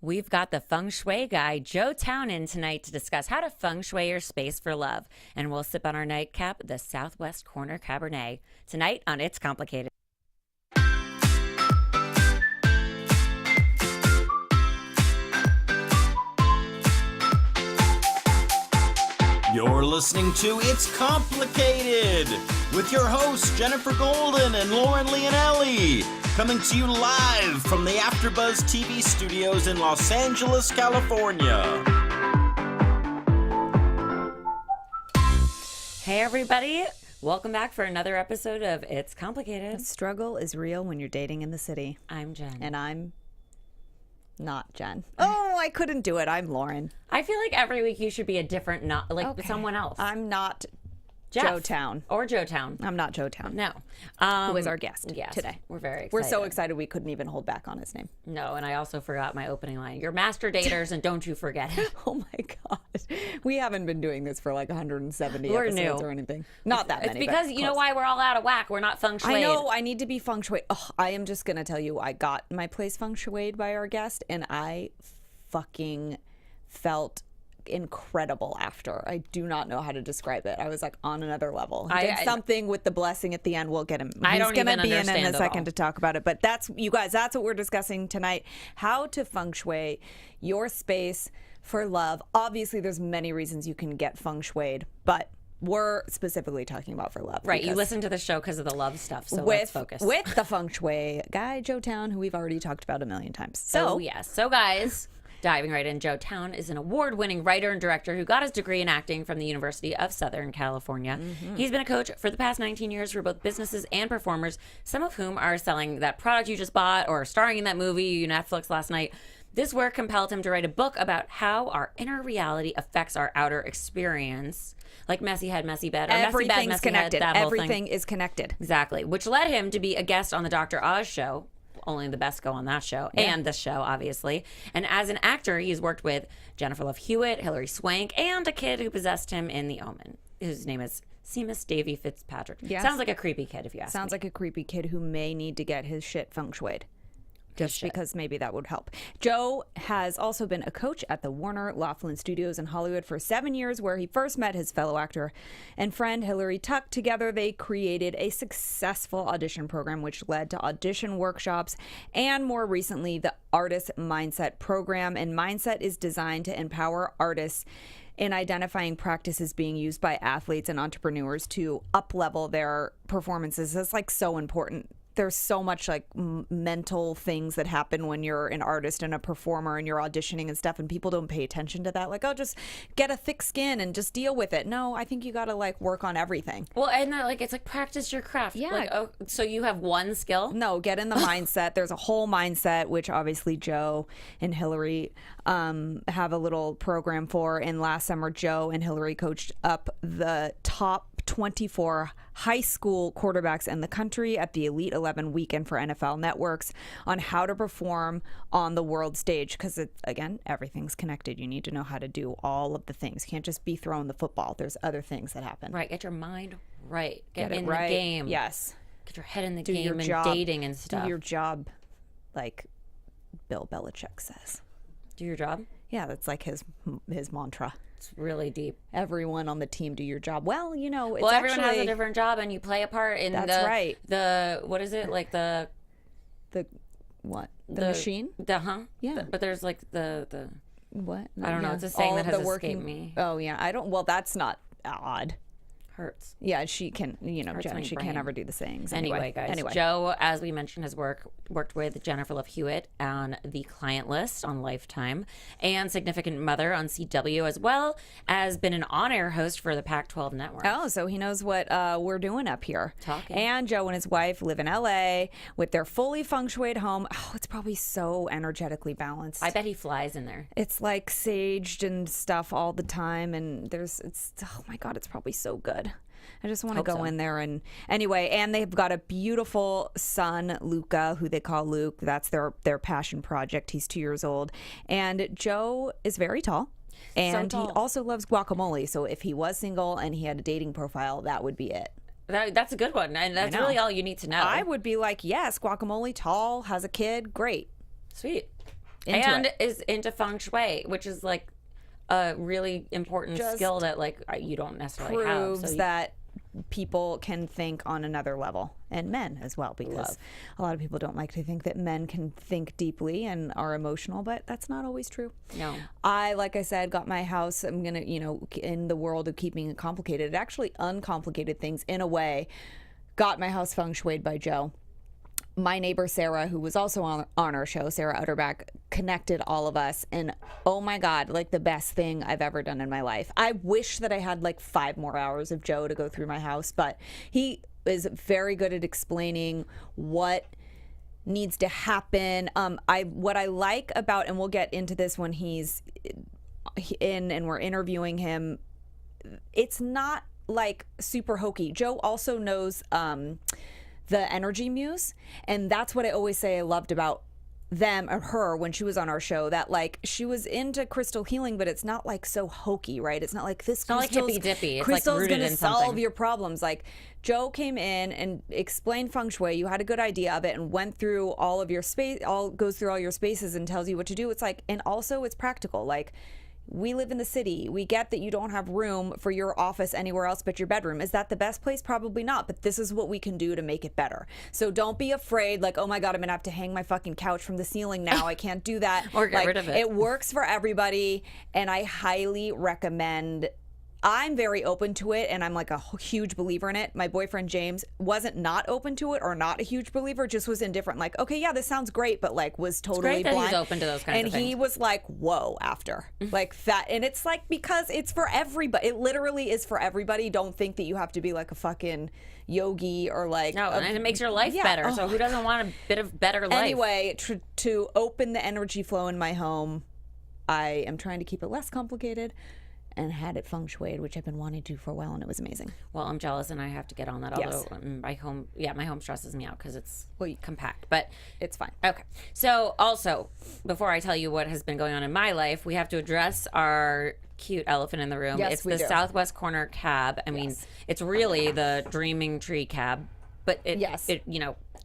We've got the Feng Shui Guy, Towne, in tonight to discuss how to Feng Shui your space for love. And we'll sip on our nightcap, the Southwest Corner Cabernet. Tonight on It's Complicated. You're listening to It's Complicated with your hosts Jennifer Golden and Lauren Leonelli, coming to you live from the AfterBuzz TV studios in Los Angeles, California. Hey everybody, welcome back for another episode of It's Complicated. The struggle is real when you're dating in the city. I'm Jen. And I'm not Jen. Oh, I couldn't do it. I'm Lauren. I feel like every week you should be a different, someone else. I'm not Jeff. Towne. Or Towne. I'm not Towne. No. Who is our guest today. We're very excited. We're so excited we couldn't even hold back on his name. No, and I also forgot my opening line. You're master daters, and don't you forget it. Oh my God. We haven't been doing this for like 170 We're episodes new. or anything. Not that many. It's because you know why we're all out of whack. We're not feng shui. I know. I need to be feng shui. Oh, I am just going to tell you, I got my place feng shuied by our guest, and I fucking felt incredible after. I do not know how to describe it. I was like on another level. I did something with the blessing at the end. We'll get him. He's going to be in a second to talk about it. But that's, you guys, that's what we're discussing tonight. How to feng shui your space for love. Obviously, there's many reasons you can get feng shuied, but we're specifically talking about for love. Right. You listen to the show because of the love stuff. So let's focus. With the Feng Shui guy, Towne, who we've already talked about a million times. So, yes. So, guys, diving right in, Towne is an award-winning writer and director who got his degree in acting from the University of Southern California. Mm-hmm. He's been a coach for the past 19 years for both businesses and performers, some of whom are selling that product you just bought or starring in that movie you Netflix last night. This work compelled him to write a book about how our inner reality affects our outer experience. Like messy head, messy bed, or messy bed, messy connected. head, that whole Everything thing. is connected. Exactly. Which led him to be a guest on the Dr. Oz show. Only the best go on that show. Yeah. And this show, obviously. And as an actor, he's worked with Jennifer Love Hewitt, Hilary Swank, and a kid who possessed him in The Omen. His name is Seamus Davy Fitzpatrick. Yes. Sounds like a creepy kid, if you ask me. Sounds like a creepy kid who may need to get his shit feng shuied. Just because maybe that would help. Joe has also been a coach at the Warner Laughlin Studios in Hollywood for 7 years, where he first met his fellow actor and friend Hilary Tuck. Together, they created a successful audition program, which led to audition workshops and, more recently, the Artist Mindset program. And Mindset is designed to empower artists in identifying practices being used by athletes and entrepreneurs to up-level their performances. That's like so important. There's so much like mental things that happen when you're an artist and a performer and you're auditioning and stuff, and people don't pay attention to that. Like, oh, just get a thick skin and just deal with it. No, I think you got to like work on everything. Well, and it's like practice your craft. Yeah. Like, oh, so you have one skill? No, get in the mindset. There's a whole mindset, which obviously Joe and Hilary have a little program for. And last summer, Joe and Hilary coached up the top 24 high school quarterbacks in the country at the Elite 11 weekend for NFL networks on how to perform on the world stage. Because, again, everything's connected. You need to know how to do all of the things. You can't just be throwing the football. There's other things that happen. Right. Get your mind right. Get it in right. the game. Yes. Get your head in the do game and job. Dating and stuff. Do your job, like Bill Belichick says. Do your job? Yeah, that's like his mantra. It's really deep. Everyone on the team do your job. Well, you know, it's everyone has a different job, and you play a part in right. the what is it, like the what? The machine? Yeah. But there's like the what? I don't know. It's a saying that has escaped me. Oh yeah, I don't. Well, that's not odd. Hurts. Yeah, she can, Jen, she can't ever do the sayings. Anyway, guys. Joe, as we mentioned, has worked with Jennifer Love Hewitt on The Client List on Lifetime and Significant Mother on CW, as well as been an on-air host for the Pac-12 network. Oh, so he knows what we're doing up here. Talking. And Joe and his wife live in LA with their fully feng shuied home. Oh, it's probably so energetically balanced. I bet he flies in there. It's like saged and stuff all the time, and oh my God, it's probably so good. I just want to go in there and anyway, and they've got a beautiful son, Luca, who they call Luke. That's their passion project. He's 2 years old. And Joe is very tall. And he also loves guacamole. So if he was single and he had a dating profile, that would be it. That's a good one. And that's really all you need to know. I would be like, yes, guacamole, tall, has a kid, great. Sweet. and is into feng shui, which is like a really important skill that like you don't necessarily have. Proves that people can think on another level, and men as well, because a lot of people don't like to think that men can think deeply and are emotional, but that's not always true. No. Like I said, got my house. I'm gonna, in the world of keeping it complicated, it actually uncomplicated things in a way. Got my house feng shuied by Joe. My neighbor Sarah, who was also on our show, Sarah Utterback, connected all of us, and oh my God, like the best thing I've ever done in my life. I wish that I had like 5 more hours of Joe to go through my house, but he is very good at explaining what needs to happen. What I like about, and we'll get into this when he's in and we're interviewing him, it's not like super hokey. Joe also knows the energy muse, and that's what I always say I loved about them or her when she was on our show, that like she was into crystal healing, but it's not like so hokey, right? It's not like this crystal's, not like hippy-dippy. It's crystal's like rooted gonna in solve something. your problems. Like Joe came in and explained feng shui. You had a good idea of it and went through all of your space, goes through all your spaces and tells you what to do. It's like, and also it's practical. Like, we live in the city. We get that you don't have room for your office anywhere else but your bedroom. Is that the best place? Probably not. But this is what we can do to make it better. So don't be afraid, like, oh my God, I'm going to have to hang my fucking couch from the ceiling now. I can't do that. Or get rid of it. It works for everybody. And I highly recommend. I'm very open to it, and I'm like a huge believer in it. My boyfriend James wasn't not open to it or not a huge believer, just was indifferent. Like, okay, yeah, this sounds great, but like was totally it's great blind. that he's open to those kinds and of things. he was like, whoa, after like that. And it's like, because it's for everybody. It literally is for everybody. Don't think that you have to be like a fucking yogi or like. No, and it makes your life better. So who doesn't want a bit of better life? Anyway, to open the energy flow in my home, I am trying to keep it less complicated, and had it feng shuied, which I've been wanting to for a while, and it was amazing. Well, I'm jealous, and I have to get on that. Yes. Although my home stresses me out because it's compact, but It's fine. okay. So also, before I tell you what has been going on in my life, we have to address our cute elephant in the room. Yes, it's we the do. Southwest Corner cab. I mean, it's really the Dreaming Tree cab, but it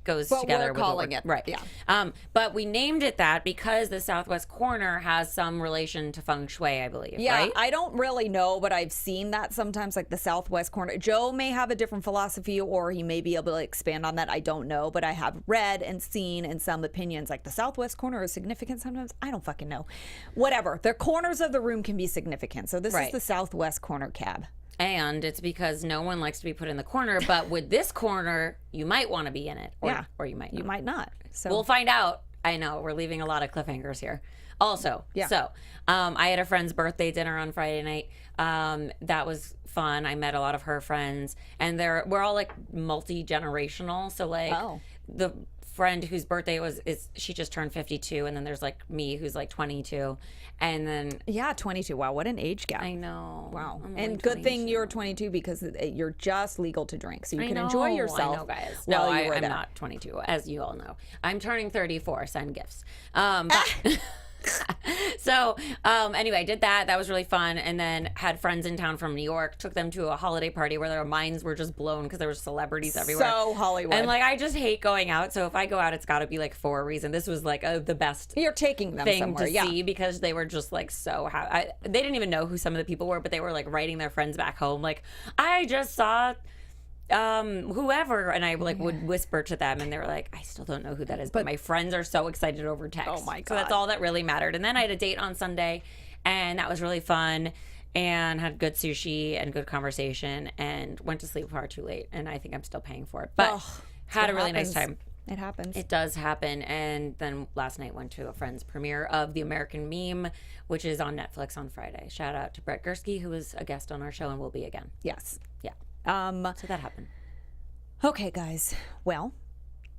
goes But together we're with calling it, right. yeah. But we named it that because the Southwest Corner has some relation to feng shui, I believe. Yeah, right? I don't really know, but I've seen that sometimes, like the Southwest Corner. Joe may have a different philosophy, or he may be able to expand on that. I don't know, but I have read and seen in some opinions, like the Southwest Corner is significant sometimes. I don't fucking know. Whatever. The corners of the room can be significant. So this is the Southwest Corner cab. And it's because no one likes to be put in the corner, but with this corner, you might want to be in it, or you might not. You might not. So We'll find out. I know, we're leaving a lot of cliffhangers here. Also, I had a friend's birthday dinner on Friday night. That was fun. I met a lot of her friends, and we're all like multi-generational. So like the friend whose birthday she just turned 52, and then there's like me who's like 22, and then 22. Wow, what an age gap. I know. Wow. I'm And only good thing 22. you're 22 because you're just legal to drink. So you I can know, enjoy yourself. I know, guys. while No, you were I'm there. not 22, as you all know. I'm turning 34. Send gifts. But so anyway, I did that. That was really fun. And then had friends in town from New York. Took them to a holiday party where their minds were just blown because there were celebrities everywhere. So Hollywood. And like, I just hate going out. So if I go out, it's got to be like for a reason. This was like the best You're taking them thing somewhere. to see because they were just like so happy. They didn't even know who some of the people were, but they were like writing their friends back home like, I just saw whoever, and I like would whisper to them, and they were like, I still don't know who that is, but my friends are so excited over text. Oh my God. So that's all that really mattered. And then I had a date on Sunday, and that was really fun, and had good sushi and good conversation, and went to sleep far too late, and I think I'm still paying for it, but had a really nice time. It happens. It does happen. And then last night went to a friend's premiere of The American Meme, which is on Netflix on Friday. Shout out to Brett Gursky, who was a guest on our show and will be again. Yes. Yeah. So that happened. Okay, guys. Well,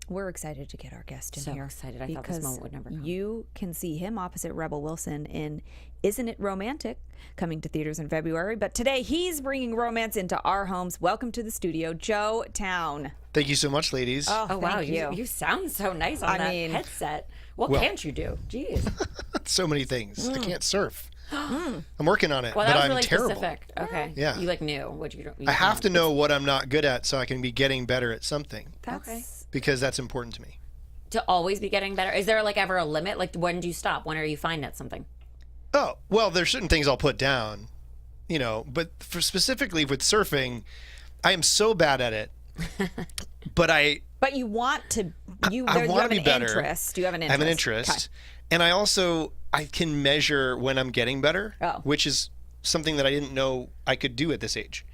we're excited to get our guest in So here. excited. I thought this moment would never come. You can see him opposite Rebel Wilson in Isn't It Romantic, coming to theaters in February. But today he's bringing romance into our homes. Welcome to the studio, Joe Towne. Thank you so much, ladies. Oh, wow. Thank you. You sound so nice on that headset. What can't you do? Jeez. So many things. I can't surf. I'm working on it, Well, but that was I'm really terrible. specific. Okay. Yeah. You like knew what you don't. I have to know what I'm not good at so I can be getting better at something That's because that's important to me. to always be getting better? Is there like ever a limit? Like when do you stop? When are you fine at something? Oh, well, there's certain things I'll put down, but for specifically with surfing, I am so bad at it. But you want to. You I want have to be an better. interest. You have an interest. I have an interest. Okay. And I can measure when I'm getting better, which is something that I didn't know I could do at this age.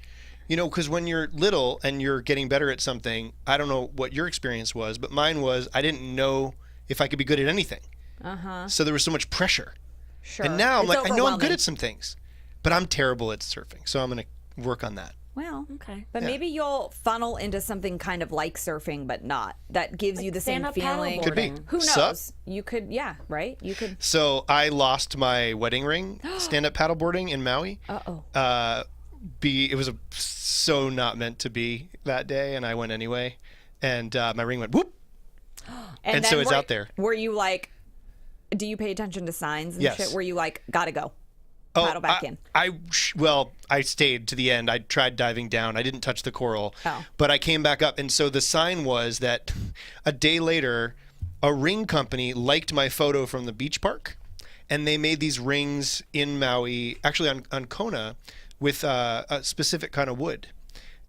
Because when you're little and you're getting better at something, I don't know what your experience was, but mine was I didn't know if I could be good at anything. So there was so much pressure. Sure. And now I'm It's like, I know I'm good overwhelming. at some things, but I'm terrible at surfing. So I'm going to work on that. Well, Okay. but maybe you'll funnel into something kind of like surfing, but not. That gives you the same stand-up feeling. paddleboarding. Could be. Who knows? Sup? You could, right? You could. So I lost my wedding ring stand-up paddleboarding in Maui. It was so not meant to be that day, and I went anyway. And my ring went whoop. And then so it's out there. Were you like, do you pay attention to signs and Yes. shit? Were you like, gotta go? Paddle back in. I stayed to the end. I tried diving down. I didn't touch the coral, but I came back up. And so the sign was that a day later, a ring company liked my photo from the beach park, and they made these rings in Maui, actually on Kona, with a specific kind of wood.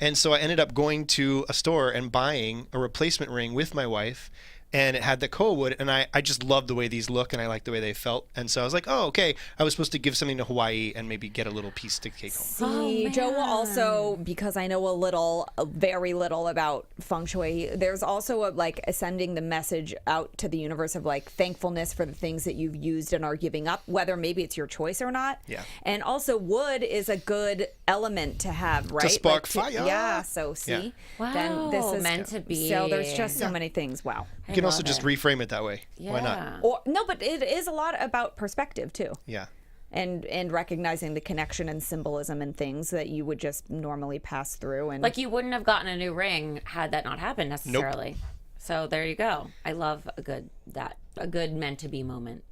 And so I ended up going to a store and buying a replacement ring with my wife, and it had the koa wood, and I just loved the way these look, and I liked the way they felt. And so I was like, oh, okay, I was supposed to give something to Hawaii and maybe get a little piece to take home. See, Joe will also, because I know very little about feng shui, there's also sending the message out to the universe of like thankfulness for the things that you've used and are giving up, whether maybe it's your choice or not. Yeah. And also wood is a good element to have, right? spark fire. Yeah, so see? Wow, Then this is meant to be. So there's just so many things. Wow. You can also love just it. reframe it that way. Why not? Yeah. Or no, but it is a lot about perspective too. Yeah. And recognizing the connection and symbolism and things that you would just normally pass through. And Like you wouldn't have gotten a new ring had that not happened necessarily. So there you go. I love a good meant to be moment.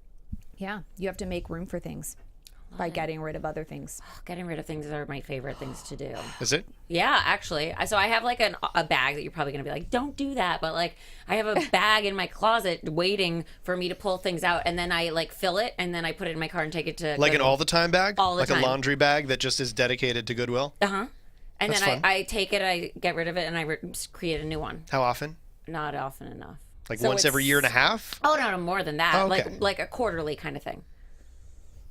yeah, you have to make room for things by getting rid of other things. Getting rid of things are my favorite things to do. Is it? Yeah, actually. So I have like a bag that you're probably going to be like, don't do that. But like I have a bag in my closet waiting for me to pull things out. And then I like fill it and then I put it in my car and take it to Like an all-the-time bag? All the like time. a laundry bag that just is dedicated to Goodwill? Uh-huh. And That's then fun. I take it, I get rid of it, and I create a new one. How often? Not often enough. Like So once every it's- year and a half? Oh, no, more than that. Oh, okay. Like a quarterly kind of thing.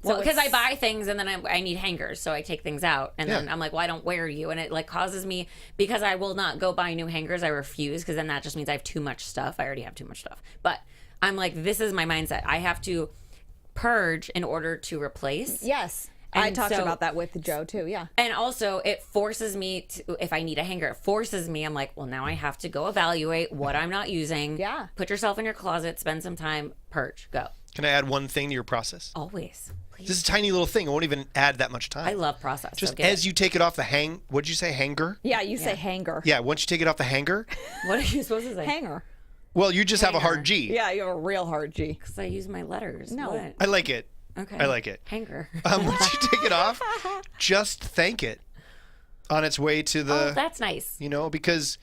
So Well, because I it's- buy things and then I need hangers, so I take things out and then Yeah. I'm like, well, I don't wear you, and it like causes me, because I will not go buy new hangers. I refuse, because then that just means I have too much stuff. I already have too much stuff. But I'm like, this is my mindset. I have to purge in order to replace. Yes. I And talked so- about that with Joe too. Yeah. And also, it forces me to, if I need a hanger, it forces me. I'm like, well, now I have to go evaluate what I'm not using. Yeah. Put yourself in your closet, spend some time, purge, go. Can I add one thing to your process? Always. Please. This is a tiny little thing. I won't even add that much time. I love process. Just so get as you take it off the what'd you say, hanger? Yeah, you say hanger. Yeah, once you take it off the hanger, it. What are you supposed to say? Hanger. well, you just have a Hanger. hard G. Yeah, you have a real hard G. Because I use my letters. No. What? I like it. Okay. I like it. Hanger. Once you take it off, just thank it on its way to the, Oh, that's nice. because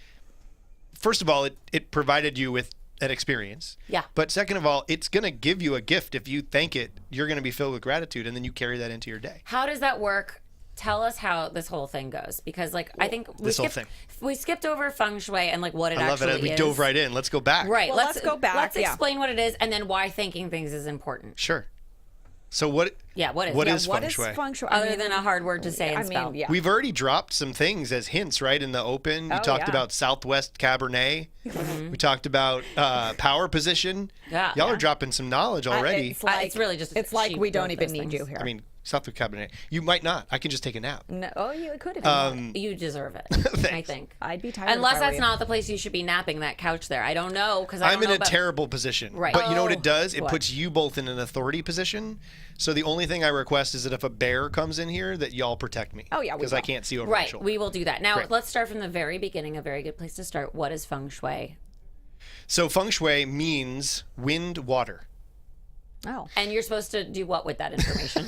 first of all, it provided you with an experience. Yeah. But second of all, it's going to give you a gift. If you thank it, you're going to be filled with gratitude, and then you carry that into your day. How does that work? Tell us how this whole thing goes, because like I think we skipped over feng shui and like what it I love actually it. We is. dove right in. Let's go back. Right. Well, let's go back, Let's yeah. explain what it is and then why thanking things is important. Sure. So what? Yeah. What is? What yeah, is What feng is shui? feng shui? other than a hard word to say and spell? yeah. We've already dropped some things as hints, right? In the open, we talked yeah. about Southwest Cabernet. We talked about power position. Yeah. Y'all Yeah. are dropping some knowledge already. It's really just It's like she we don't wrote even those need things. you here. I mean, Southwest Cabernet. You might not. I can just take a nap. No, oh, you could if you want. You deserve it. I think. I'd be tired. Unless if I were that's you. not the place you should be napping that couch there. I don't know because I I'm don't in know a about- terrible position. Right. But you know what Oh. it does? It What? puts you both in an authority position. So the only thing I request is that if a bear comes in here, that y'all protect me. Oh, yeah, we Because I will. can't see over my Right. shoulder. We will do that. Now Great. let's start from the very beginning. A very good place to start. What is feng shui? So feng shui means wind, water. Oh. And you're supposed to do what with that information?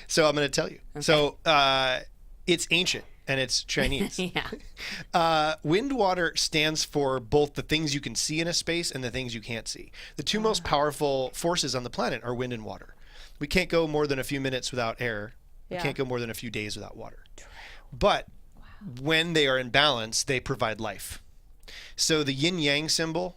So I'm going to tell you. So it's ancient. and it's Chinese. Yeah. Wind water stands for both the things you can see in a space and the things you can't see. The two most powerful forces on the planet are wind and water. We can't go more than a few minutes without air. We can't go more than a few days without water. But when they are in balance, they provide life. So the yin-yang symbol,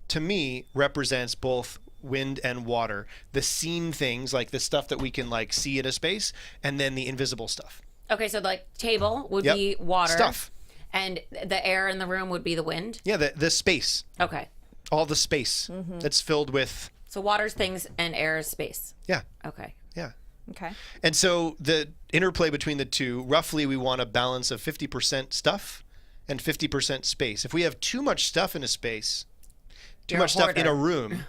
to me, represents both wind and water. The seen things, like the stuff that we can like see in a space, and then the invisible stuff. Okay, so like table would be water. Stuff. And the air in the room would be the wind? Yeah, the space. Okay. All the space that's filled with... So water's things and air is space. Yeah. Okay. Yeah. Okay. And so the interplay between the two, roughly we want a balance of 50% stuff and 50% space. If we have too much stuff in a space, too much stuff in a room,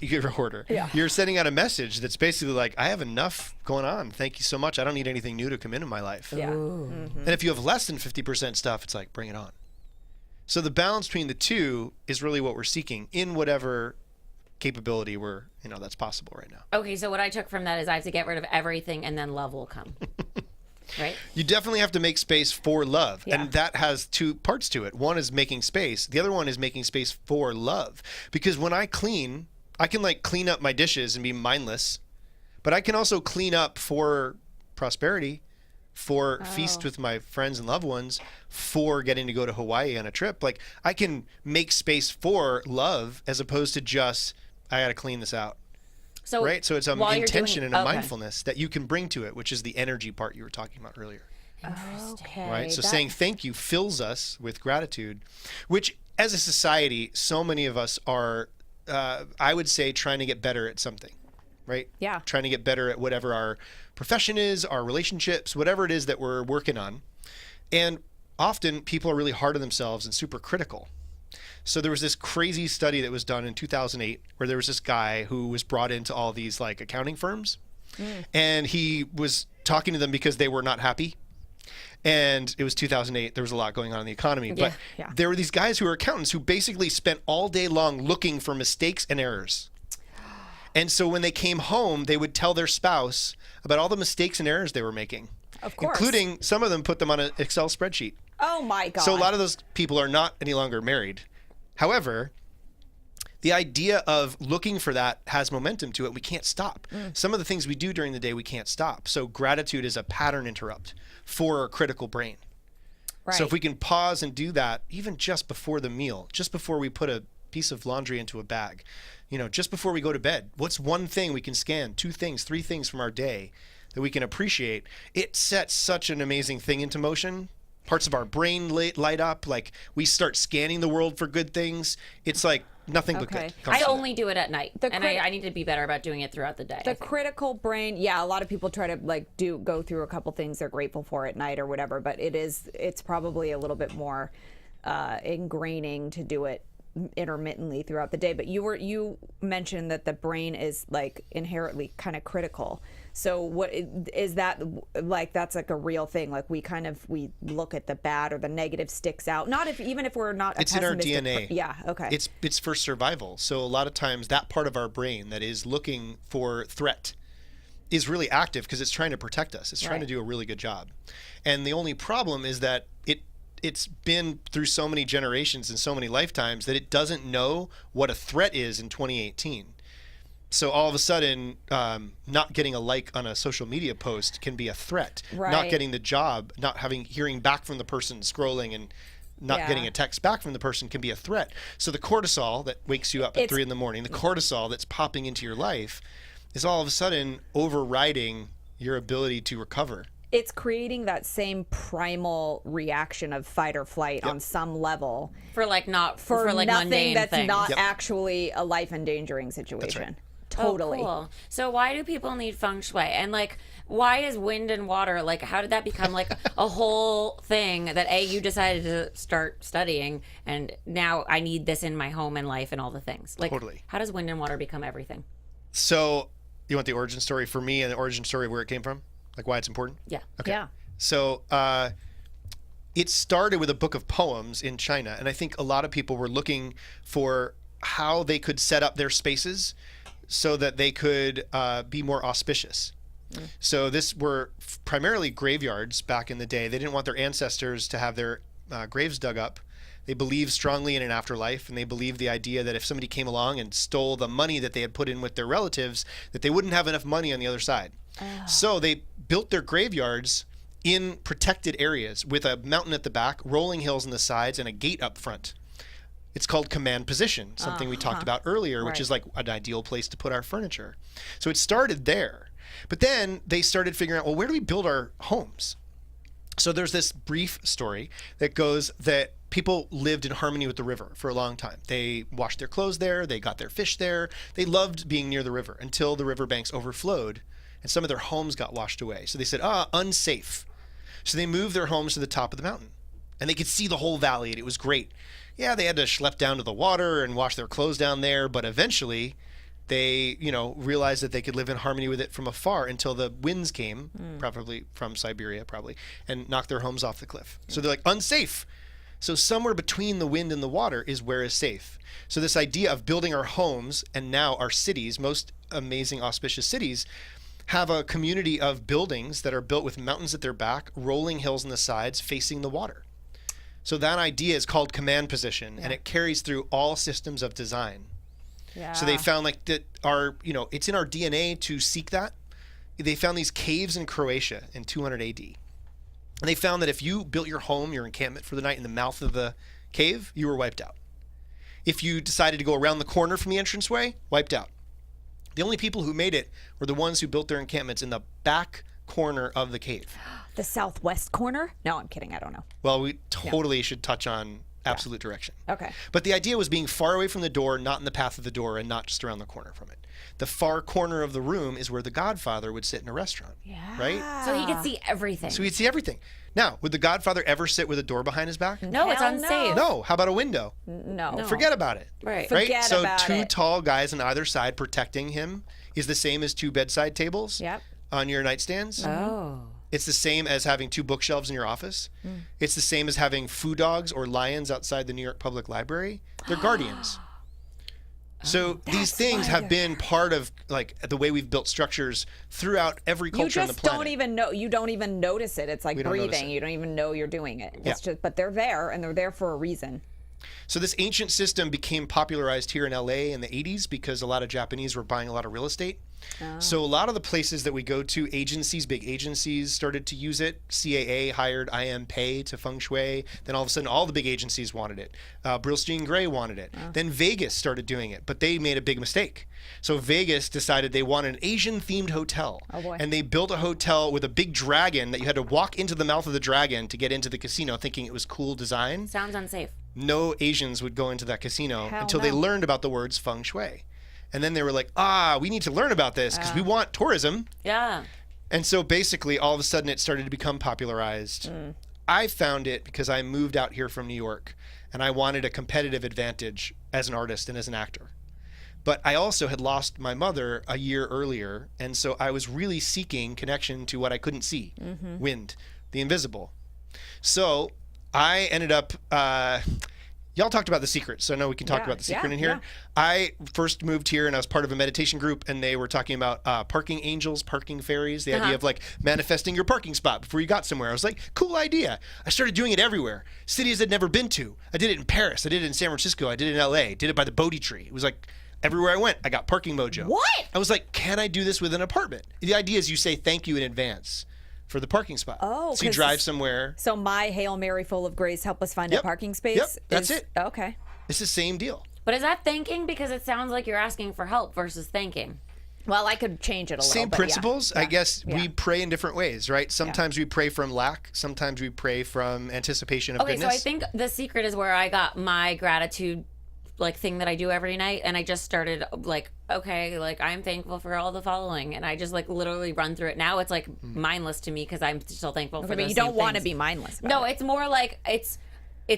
you're a hoarder. Yeah. You're sending out a message that's basically like, I have enough going on. Thank you so much. I don't need anything new to come into my life. Yeah. And if you have less than 50% stuff, it's like, bring it on. So the balance between the two is really what we're seeking in whatever capability that's possible right now. Okay, so what I took from that is I have to get rid of everything and then love will come. Right? You definitely have to make space for love. Yeah. And that has two parts to it. One is making space. The other one is making space for love. Because when I clean, I can like clean up my dishes and be mindless, but I can also clean up for prosperity, for feast with my friends and loved ones, for getting to go to Hawaii on a trip. Like I can make space for love as opposed to just, I got to clean this out. So right? So it's an while you're intention doing- and a okay. mindfulness that you can bring to it, which is the energy part you were talking about earlier. Okay. Right? So saying thank you fills us with gratitude, which as a society, so many of us are, I would say, trying to get better at something, right? Yeah. Trying to get better at whatever our profession is, our relationships, whatever it is that we're working on. And often people are really hard on themselves and super critical. So there was this crazy study that was done in 2008 where there was this guy who was brought into all these like accounting firms and he was talking to them because they were not happy. And it was 2008. There was a lot going on in the economy. But there were these guys who were accountants who basically spent all day long looking for mistakes and errors. And so when they came home, they would tell their spouse about all the mistakes and errors they were making. Of course. Including some of them put them on an Excel spreadsheet. Oh my God. So a lot of those people are not any longer married. However, the idea of looking for that has momentum to it. We can't stop. Some of the things we do during the day, we can't stop. So gratitude is a pattern interrupt for our critical brain. Right. So if we can pause and do that, even just before the meal, just before we put a piece of laundry into a bag, just before we go to bed, what's one thing we can scan, 2 things, 3 things from our day that we can appreciate? It sets such an amazing thing into motion. Parts of our brain light up. Like we start scanning the world for good things. It's like nothing but good. I only do it at night, and I need to be better about doing it throughout the day. The critical brain, a lot of people try to like go through a couple things they're grateful for at night or whatever, but it's probably a little bit more ingraining to do it intermittently throughout the day. But you mentioned that the brain is like inherently kind of critical. So what is that like? That's like a real thing. Like we look at the bad or the negative sticks out. Even if we're not. It's in our DNA. Yeah. Okay. It's for survival. So a lot of times that part of our brain that is looking for threat is really active because it's trying to protect us. It's trying to do a really good job. And the only problem is that it's been through so many generations and so many lifetimes that it doesn't know what a threat is in 2018. So all of a sudden, not getting a like on a social media post can be a threat. Right. Not getting the job, not hearing back from the person scrolling and not getting a text back from the person can be a threat. So the cortisol that wakes you up at 3 a.m, the cortisol that's popping into your life is all of a sudden overriding your ability to recover. It's creating that same primal reaction of fight or flight on some level for like nothing mundane that's things. not actually a life endangering situation. Right. Totally. Oh, cool. So why do people need feng shui? And like, why is wind and water, like, how did that become like a whole thing that you decided to start studying and now I need this in my home and life and all the things? Like, Totally. How does wind and water become everything? So you want the origin story for me and the origin story of where it came from? Like why it's important? Yeah. Okay. Yeah. So it started with a book of poems in China. And I think a lot of people were looking for how they could set up their spaces so that they could be more auspicious. So this were primarily graveyards back in the day. They didn't want their ancestors to have their graves dug up. They believed strongly in an afterlife, and they believed the idea that if somebody came along and stole the money that they had put in with their relatives, that they wouldn't have enough money on the other side. So they built their graveyards in protected areas with a mountain at the back, rolling hills on the sides, and a gate up front. It's called command position, something we talked about earlier, which is like an ideal place to put our furniture. So it started there. But then they started figuring out, well, where do we build our homes? So there's this brief story that goes that people lived in harmony with the river for a long time. They washed their clothes there. They got their fish there. They loved being near the river until the riverbanks overflowed and some of their homes got washed away. So they said, unsafe. So they moved their homes to the top of the mountain. And they could see the whole valley, and it was great. Yeah, they had to schlep down to the water and wash their clothes down there, but eventually they, realized that they could live in harmony with it from afar until the winds came, probably from Siberia, and knocked their homes off the cliff. So they're like, unsafe. So somewhere between the wind and the water is where is safe. So this idea of building our homes, and now our cities, most amazing, auspicious cities, have a community of buildings that are built with mountains at their back, rolling hills on the sides, facing the water. So that idea is called command position, and it carries through all systems of design. Yeah. So they found like that it's in our DNA to seek that. They found these caves in Croatia in 200 AD. And they found that if you built your home, your encampment for the night in the mouth of the cave, you were wiped out. If you decided to go around the corner from the entranceway, wiped out. The only people who made it were the ones who built their encampments in the back corner of the cave. The southwest corner? No, I'm kidding. I don't know. Well, we totally should touch on absolute direction. Okay. But the idea was being far away from the door, not in the path of the door, and not just around the corner from it. The far corner of the room is where the Godfather would sit in a restaurant. Yeah. Right? So he could see everything. So he'd see everything. Now, would the Godfather ever sit with a door behind his back? No, it's Hell unsafe. No. How about a window? No. Forget about it. Right. Forget So about two it. tall guys on either side protecting him is the same as two bedside tables Yep. on your nightstands. Oh. It's the same as having two bookshelves in your office. It's the same as having food dogs or lions outside the New York Public Library. They're guardians. So these things have been part of like the way we've built structures throughout every culture You on the just planet. don't even know. You don't even notice it. It's like We don't notice breathing. it. You don't even know you're doing it. Yeah. It's just, but they're there, and they're there for a reason. So this ancient system became popularized here in LA in the 80s because a lot of Japanese were buying a lot of real estate. So a lot of the places that we go to, agencies, big agencies started to use it. CAA hired IM Pei to Feng Shui. Then all of a sudden, all the big agencies wanted it. Brillstein Gray wanted it. Then Vegas started doing it, but they made a big mistake. So Vegas decided they wanted an Asian-themed hotel. Oh, boy. And they built a hotel with a big dragon that you had to walk into the mouth of the dragon to get into the casino, thinking it was cool design. Sounds unsafe. No Asians would go into that casino Hell until they no. learned about the words feng shui. And then they were like, we need to learn about this because we want tourism. Yeah. And so basically, all of a sudden, it started to become popularized. I found it because I moved out here from New York, and I wanted a competitive advantage as an artist and as an actor. But I also had lost my mother a year earlier, and so I was really seeking connection to what I couldn't see, wind, the invisible. So I ended up... y'all talked about The Secret, so I know we can talk about The Secret in here. Yeah. I first moved here and I was part of a meditation group, and they were talking about parking angels, parking fairies, the idea of like manifesting your parking spot before you got somewhere. I was like, cool idea. I started doing it everywhere. Cities I'd never been to. I did it in Paris. I did it in San Francisco. I did it in LA. Did it by the Bodhi tree. It was like everywhere I went, I got parking mojo. What? I was like, can I do this with an apartment? The idea is you say thank you in advance for the parking spot. Oh, so you 'cause drive somewhere. So my Hail Mary full of grace, help us find a Yep. parking space. Yep, that's is- it. Okay. It's the same deal. But is that thanking? Because it sounds like you're asking for help versus thanking. Well, I could change it a little. Same but principles. yeah. I guess Yeah. we pray in different ways, right? Sometimes we pray from lack. Sometimes we pray from anticipation of Okay, goodness. so I think The Secret is where I got my gratitude thing that I do every night, and I just started I'm thankful for all the following, and I just literally run through it. Now it's mindless to me because I'm still thankful for But those you don't want to things. be mindless. About No, it. it's more like it's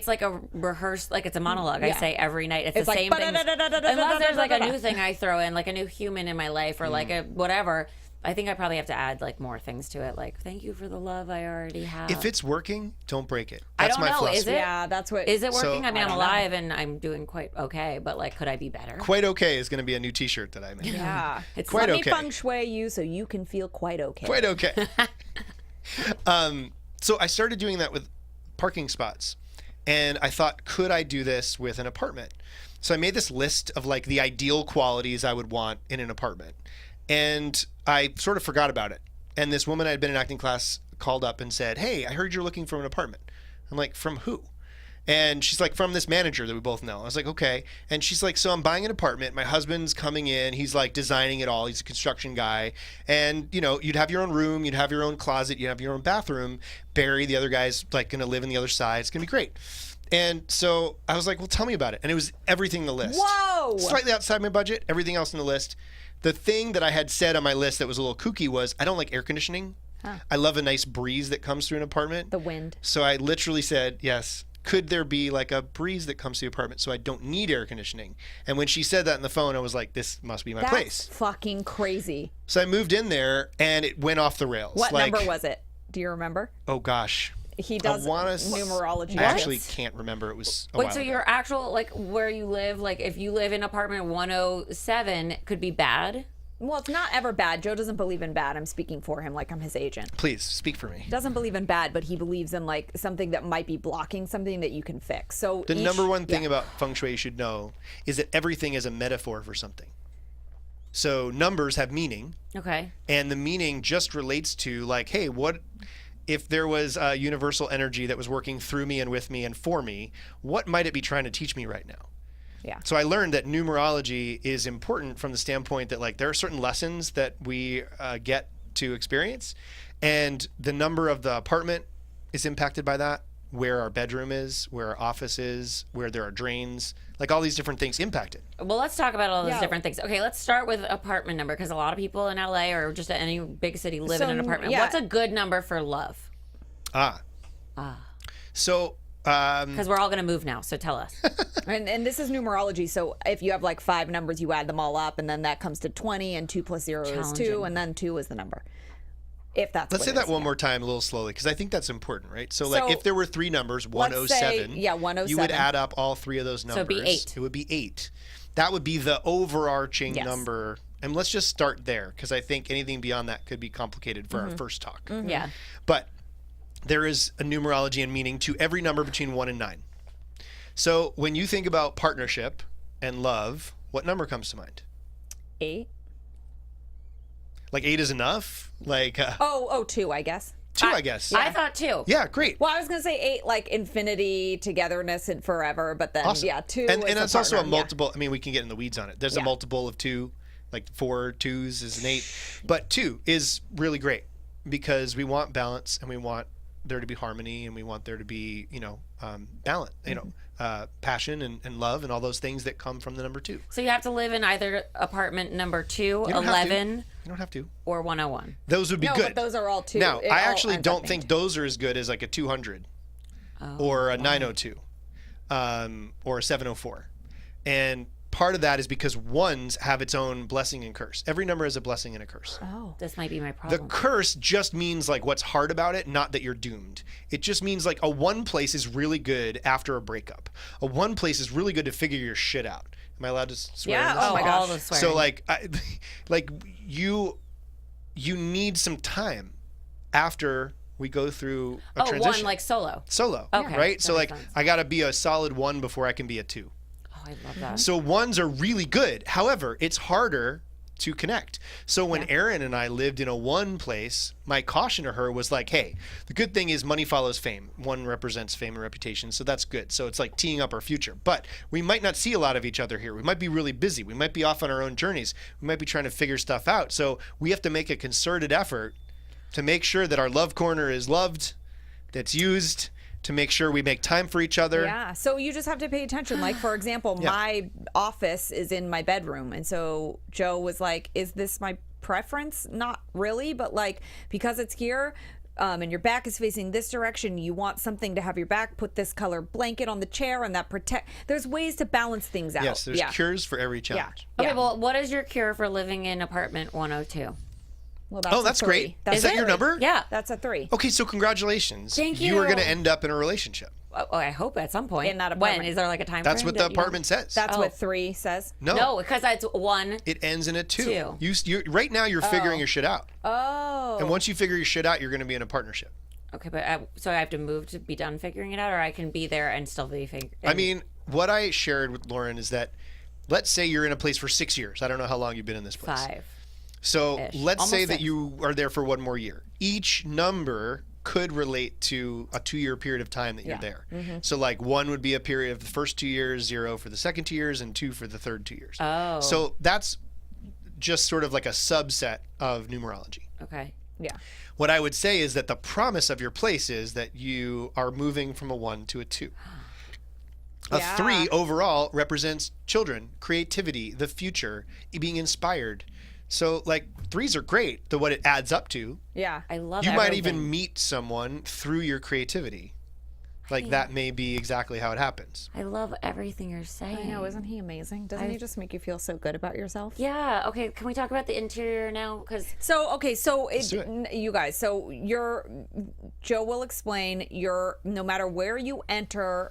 like a rehearsed, it's a monologue I Yeah. say every night. It's It's the like, same thing. ba-da-da-da-da-da-da-da-da-da-da. Unless there's a new thing I throw in, a new human in my life or a whatever. I think I probably have to add like more things to it. Like, thank you for the love I already have. If it's working, don't break it. I That's don't my know. philosophy. Is it? Yeah, that's what. Is it So, working? I mean, I I'm don't alive and I'm doing quite okay, but like, could I be better? Quite okay is going to be a new T-shirt that I made. Yeah. It's Quite Let okay. me feng shui you so you can feel quite okay. Quite okay. So I started doing that with parking spots, and I thought, could I do this with an apartment? So I made this list of like the ideal qualities I would want in an apartment, and I sort of forgot about it. And this woman I had been in acting class called up and said, "Hey, I heard you're looking for an apartment." I'm like, "From who?" And she's like, "From this manager that we both know." I was like, "Okay." And she's like, "So I'm buying an apartment. My husband's coming in. He's like designing it all. He's a construction guy. And, you know, you'd have your own room. You'd have your own closet. You'd have your own bathroom. Barry, the other guy's like going to live in the other side. It's going to be great." And so I was like, "Well, tell me about it." And it was everything in the list. Whoa! Slightly outside my budget, everything else in the list. The thing that I had said on my list that was a little kooky was, I don't like air conditioning. I love a nice breeze that comes through an apartment. The wind. So I literally said, yes, could there be like a breeze that comes to the apartment so I don't need air conditioning? And when she said that on the phone, I was like, this must be my That's place. fucking crazy. So I moved in there and it went off the rails. What like, number was it? Do you remember? Oh, gosh. He does numerology. I actually can't remember. It was a Wait, while so ago. your actual, like, where you live, like, if you live in apartment 107, could be bad? Well, it's not ever bad. Joe doesn't believe in bad. I'm speaking for him like I'm his agent. Please, speak for me. Doesn't believe in bad, but he believes in like something that might be blocking something that you can fix. So The number one thing about feng shui you should know is that everything is a metaphor for something. So numbers have meaning, Okay. and the meaning just relates to like, hey, what if there was a universal energy that was working through me and with me and for me? What might it be trying to teach me right now? Yeah. So I learned that numerology is important from the standpoint that like there are certain lessons that we get to experience, and the number of the apartment is impacted by that. Where our bedroom is, where our office is, where there are drains, like all these different things impact it. Well, let's talk about all those Yeah. different things. Okay, let's start with apartment number because a lot of people in LA or just any big city live So, in an apartment. yeah. What's a good number for love? So Because we're all going to move now, so tell us. And this is numerology. So if you have like 5 numbers, you add them all up, and then that comes to 20, and 2 plus 0 is 2, Challenging. and then 2 is the number. If that's let's what say it that is, one yeah. more time a little slowly because I think that's important, right? So like So, if there were 3 numbers, let's say, 107, yeah, you would 107. add up all 3 of those So numbers. it'd be 8. It would be 8. That would be the overarching Yes. number. And let's just start there because I think anything beyond that could be complicated for our first talk. Yeah. But there is a numerology and meaning to every number between 1 and 9. So when you think about partnership and love, what number comes to mind? 8. Like 8 is enough? Like 2, I guess. 2, I guess. I thought 2. Yeah, great. Well, I was gonna say 8, like infinity, togetherness, and forever. But then, Awesome. yeah, 2. And is it's also a partner, yeah. multiple. I mean, we can get in the weeds on it. There's a Yeah. multiple of 2, like 4 2s is an 8. But 2 is really great because we want balance and we want there to be harmony and we want there to be, balance, passion and love and all those things that come from the number 2. So you have to live in either apartment number 2, You don't have to. 11, You don't have to. or 101. Those would be No, good. but those are all 2. Now, It I all actually ends up don't being think 2. those are as good as like a 200 or a 902 or a 704. And part of that is because ones have its own blessing and curse. Every number has a blessing and a curse. Oh. This might be my The problem. curse just means like what's hard about it, not that you're doomed. It just means like a 1 place is really good after a breakup. A 1 place is really good to figure your shit out. Am I allowed to swear? Yeah, in this? oh my all gosh. the swearing. So like you need some time after we go through a transition. 1 like solo. solo, Okay, right? that So like makes sense. I got to be a solid 1 before I can be a 2. Oh, I love that. So 1s are really good. However, it's harder to connect. So when Erin and I lived in a 1 place, my caution to her was like, hey, the good thing is money follows fame. 1 represents fame and reputation. So that's good. So it's like teeing up our future. But we might not see a lot of each other here. We might be really busy. We might be off on our own journeys. We might be trying to figure stuff out. So we have to make a concerted effort to make sure that our love corner is loved, that's used, to make sure we make time for each other. Yeah, so you just have to pay attention. Like, for example, my office is in my bedroom. And so Joe was like, is this my preference? Not really, but like, because it's here and your back is facing this direction, you want something to have your back, put this color blanket on the chair and that protect. There's ways to balance things out. Yes, there's cures for every challenge. Okay, well, what is your cure for living in apartment 102? Well, that's that's a 3. great. That's Is that your number? Yeah. That's a 3. Okay, so congratulations. Thank You are you. going to end up in a relationship. Oh, I hope at some point. In that when? apartment. Is there like a time That's frame what the that you know? apartment says. That's what 3 says. No, because that's 1. It ends in a 2. 2. You right now you're figuring your shit out. Oh. And once you figure your shit out, you're going to be in a partnership. Okay, but so I have to move to be done figuring it out, or I can be there and still be figuring. I mean, what I shared with Lauren is that, let's say you're in a place for 6 years. I don't know how long you've been in this place. 5. So let's Almost say that 6. you are there for 1 more year. Each number could relate to a 2-year period of time that you're there. So like 1 would be a period of the first 2 years, 0 for the second 2 years, and 2 for the third 2 years. Oh. So that's just sort of like a subset of numerology. Okay. Yeah. What I would say is that the promise of your place is that you are moving from a 1 to a 2. A 3 overall represents children, creativity, the future, being inspired. So like 3s are great, what it adds up to. Yeah. I love. You might everything. even meet someone through your creativity. Like that may be exactly how it happens. I love everything you're saying. I know, isn't he amazing? Doesn't he just make you feel so good about yourself? Yeah. Okay. Can we talk about the interior now? Because So do it. you guys, so Joe will explain no matter where you enter.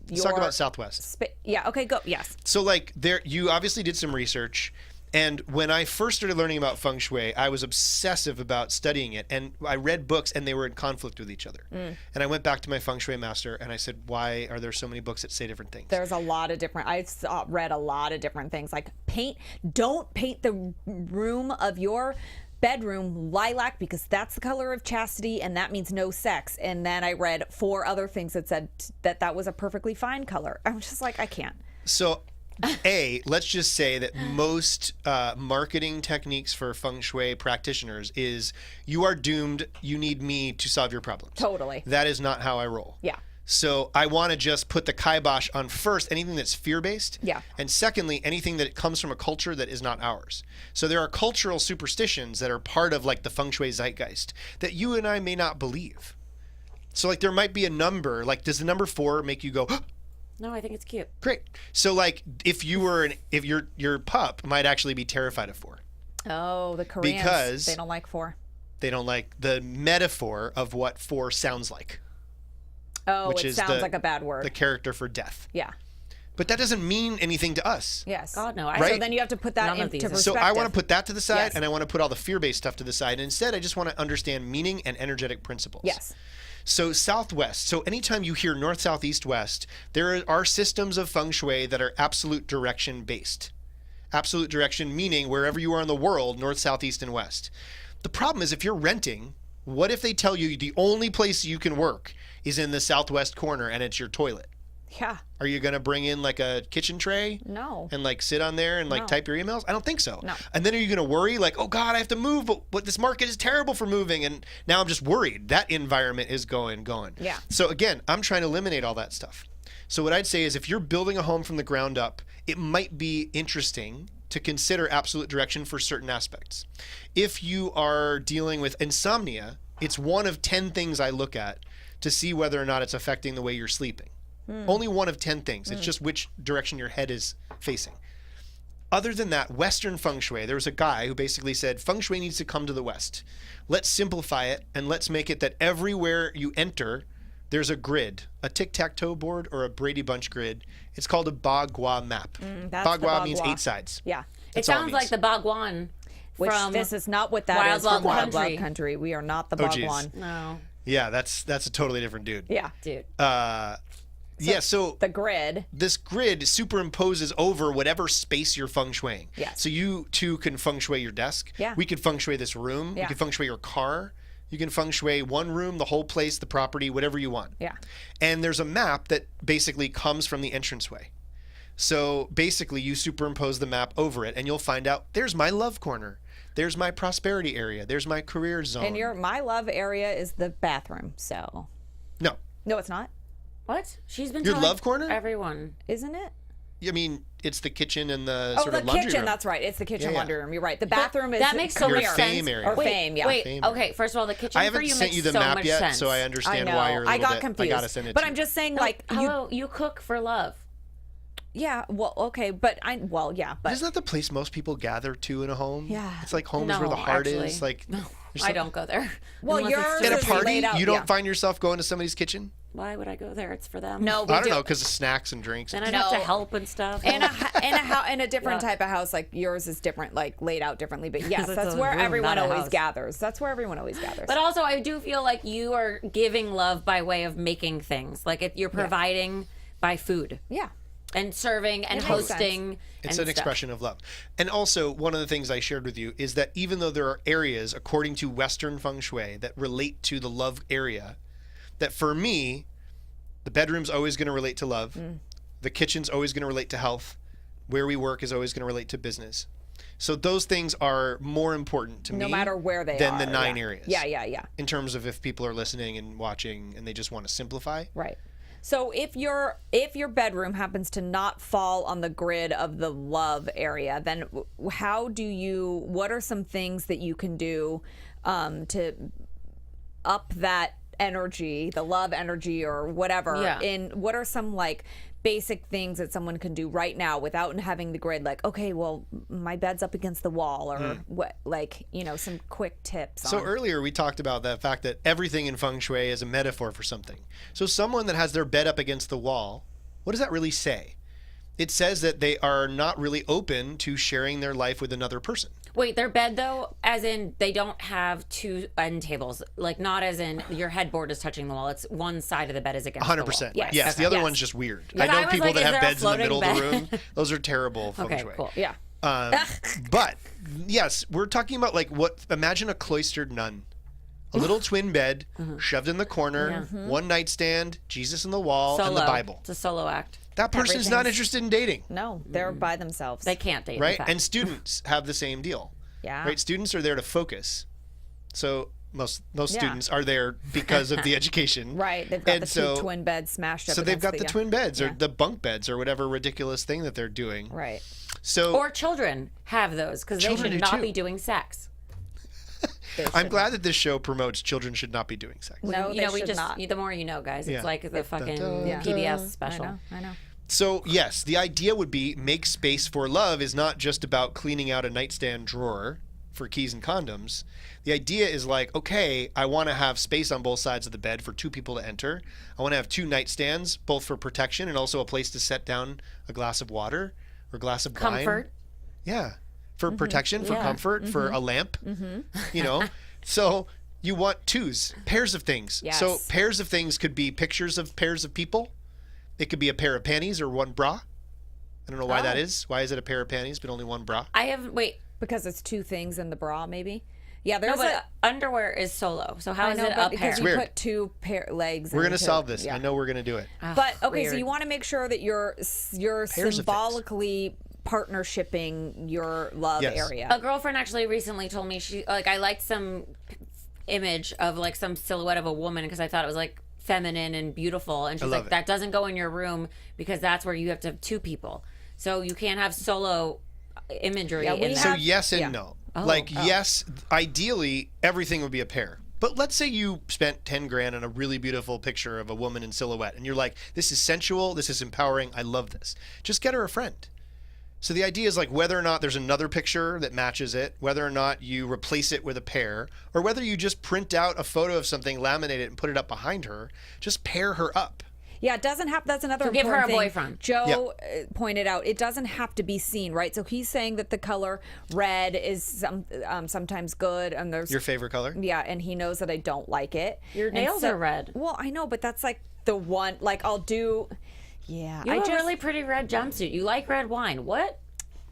Let's talk about Southwest. Yeah. Okay. Go. Yes. So like you obviously did some research. And when I first started learning about Feng Shui, I was obsessive about studying it. And I read books and they were in conflict with each other. And I went back to my Feng Shui master and I said, why are there so many books that say different things? There's a lot of different. Read a lot of different things like don't paint the room of your bedroom lilac because that's the color of chastity and that means no sex. And then I read 4 other things that said that was a perfectly fine color. I'm just like, I can't. So let's just say that most marketing techniques for Feng Shui practitioners is you are doomed, you need me to solve your problems. Totally. That is not how I roll. Yeah. So I want to just put the kibosh on first, anything that's fear-based. Yeah. And secondly, anything that comes from a culture that is not ours. So there are cultural superstitions that are part of like the Feng Shui zeitgeist that you and I may not believe. So like there might be a number, like does the number 4 make you go, no, I think it's cute. great. So like if your pup might actually be terrified of 4. Oh, the Koreans. Because they don't like 4. They don't like the metaphor of what 4 sounds like. Oh, which it is sounds like a bad word. The character for death. Yeah. But that doesn't mean anything to us. Yes. God, no. Right? So then you have to put that None of into these are- perspective. So I want to put that to the side Yes. and I want to put all the fear-based stuff to the side. And instead, I just want to understand meaning and energetic principles. Yes. So Southwest. So anytime you hear North, South, East, West, there are systems of Feng Shui that are absolute direction based. Absolute direction meaning wherever you are in the world, North, South, East, and West. The problem is if you're renting, what if they tell you the only place you can work is in the southwest corner and it's your toilet? Yeah. Are you going to bring in like a kitchen tray? No. And like sit on there and like No. type your emails? I don't think so. No. And then are you going to worry like, oh God, I have to move, but this market is terrible for moving. And now I'm just worried. That environment is going. Yeah. So again, I'm trying to eliminate all that stuff. So what I'd say is if you're building a home from the ground up, it might be interesting to consider absolute direction for certain aspects. If you are dealing with insomnia, it's one of 10 things I look at to see whether or not it's affecting the way you're sleeping. Only one of 10 things. It's just which direction your head is facing. Other than that, Western Feng Shui, there was a guy who basically said, Feng Shui needs to come to the West. Let's simplify it and let's make it that everywhere you enter, there's a grid, a tic-tac-toe board or a Brady Bunch grid. It's called a Bagua map. That's the Bagua means Bagua. 8 sides. Yeah. It That's all sounds it like means. the Bhagwan Which from this is not what that Wild is Wild from Wild Country. Wild Country. We are not the Oh, geez. Bhagwan. No, Yeah, that's a totally different dude. Yeah. dude. So The grid. this grid superimposes over whatever space you're feng shuiing. Yes. So you too can feng shui your desk. Yeah. We could feng shui this room. Yeah. You can feng shui your car. You can feng shui one room, the whole place, the property, whatever you want. Yeah. And there's a map that basically comes from the entranceway. So basically you superimpose the map over it and you'll find out there's my love corner. There's my prosperity area. There's my career zone. And my love area is the bathroom. So No, it's not, What? She's been Your telling love corner? everyone. isn't it? I mean, it's the kitchen and the Oh, sort the of laundry kitchen. room. That's right. It's the kitchen Yeah, yeah. laundry room. You're right. The bathroom is That makes so career. much fame sense. area. Or fame. Yeah. Wait. Fame Okay. First of all, the kitchen I for haven't you sent makes you the so map much yet, sense. so I I understand know. why you're a I little got bit. confused. I gotta send it but to I'm you. just saying, like, Hello, you cook for love. Yeah, well, okay, but Isn't that the place most people gather to in a home? Yeah. It's like home is No, where the heart actually. is. Like, No, there's I some- don't go there. Well, Unless it's yours At a is party, laid out, you don't yeah. find yourself going to somebody's kitchen? Why would I go there? It's for them. No, we I don't do. know, because of snacks and drinks. Then I'd have to help and stuff. in a different Yeah. type of house, like yours is different, like laid out differently. But yes, It's that's a where room, everyone not a always house. gathers. That's where everyone always gathers. But also, I do feel like you are giving love by way of making things. Like if you're providing by food yeah. and serving and It makes sense. hosting. It's and an stuff. expression of love. And also, one of the things I shared with you is that even though there are areas, according to Western Feng Shui, that relate to the love area, that for me, the bedroom's always going to relate to love. The kitchen's always going to relate to health. Where we work is always going to relate to business. So those things are more important to me No matter where they than are. the 9 yeah. areas. Yeah. In terms of if people are listening and watching and they just want to simplify. Right. So if your bedroom happens to not fall on the grid of the love area, then what are some things that you can do to up that energy, the love energy or whatever? Yeah. What are some like basic things that someone can do right now without having the grid, like, okay, well, my bed's up against the wall, or what, like, some quick tips. So earlier we talked about the fact that everything in Feng Shui is a metaphor for something. So someone that has their bed up against the wall, what does that really say? It says that they are not really open to sharing their life with another person. Wait, their bed though, as in they don't have two end tables, like not as in your headboard is touching the wall. It's one side of the bed is against 100%. the wall. Yes. The other Yes. one's just weird. Yeah, I I know was people like, that is have there a beds in the middle of the floating room. Those are terrible Feng Okay, Shui. cool. Yeah. But yes, we're talking about like imagine a cloistered nun. A little twin bed shoved in the corner, one nightstand, Jesus in the wall, Solo. and the Bible. It's a solo act. That person's not Everything's- interested in dating, No, they're by themselves. They can't date. in right? fact. And students have the same deal. Yeah. Right? Students are there to focus. So most students are there because of the education. Right. They've got And the so- two twin beds smashed up. So they've against got the twin beds or yeah. the bunk beds or whatever ridiculous thing that they're doing. Right. So Or children have those because they Children should do not too. be doing sex. I'm glad that this show promotes children should not be doing sex. No, You know, we should just not. the more you know, guys. It's Yeah. like the fucking Yeah. PBS special. I know. So yes, the idea would be make space for love is not just about cleaning out a nightstand drawer for keys and condoms. The idea is like, okay, I want to have space on both sides of the bed for two people to enter. I want to have two nightstands, both for protection and also a place to set down a glass of water or a glass of wine. Comfort. Yeah. For protection, for Yeah. comfort, for a lamp, you know? So you want twos, pairs of things. Yes. So pairs of things could be pictures of pairs of people. It could be a pair of panties or one bra. I don't know why that is. Why is it a pair of panties but only one bra? I have Because it's two things in the bra, maybe. Yeah, there's no, but underwear is solo. So how I is know, it but a because pair? you Weird. put two legs. We're going to into- solve this. Yeah. I know we're going to do it. But okay, so Weird. you want to make sure that you're of things. symbolically partnershiping your love Yes. area. A girlfriend actually recently told me I liked some image of like some silhouette of a woman because I thought it was like feminine and beautiful, and she's love like, it. that doesn't go in your room because that's where you have to have two people, so you can't have solo imagery. Yeah, we in So have- yes and yeah. no. Oh. Yes, ideally everything would be a pair. But let's say you spent 10 grand on a really beautiful picture of a woman in silhouette and you're like, this is sensual, this is empowering, I love this. Just get her a friend. So the idea is like whether or not there's another picture that matches it, whether or not you replace it with a pair, or whether you just print out a photo of something, laminate it, and put it up behind her, just pair her up. Yeah, it doesn't have. That's another. So give her important a thing. boyfriend. Joe pointed out it doesn't have to be seen, right? So he's saying that the color red is sometimes good, and there's Your favorite color? yeah, and he knows that I don't like it. Your And nails are red. Well, I know, but that's like the one. Like I'll do. Yeah, You I have just a really pretty red jumpsuit. You like red wine. What?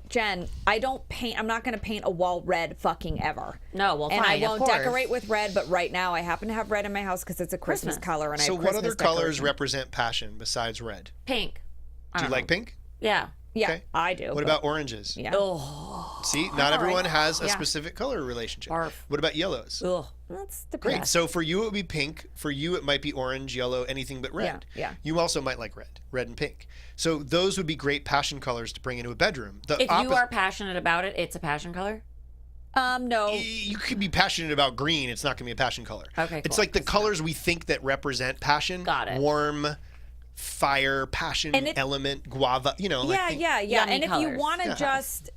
Jen, I don't paint. I'm not going to paint a wall red fucking ever. No, well, and fine, I of won't course. decorate with red. But right now, I happen to have red in my house because it's a Christmas Christmas. color, and I So have what Christmas other colors decoration. represent passion besides red? Pink. Do you like pink? Yeah. Yeah, Okay. I do. What but- about oranges? Yeah. Oh. See, not everyone has a Yeah. specific color relationship. Barf. What about yellows? Ugh. That's the Great. best. So for you, it would be pink. For you, it might be orange, yellow, anything but red. Yeah. You also might like red and pink. So those would be great passion colors to bring into a bedroom. The If you are passionate about it, it's a passion color. No. you could be passionate about green. It's not going to be a passion color. Okay, It's cool. like the colors we think that represent passion. Got it. Warm, fire, passion, element, guava, Yeah. And if you colors. want to just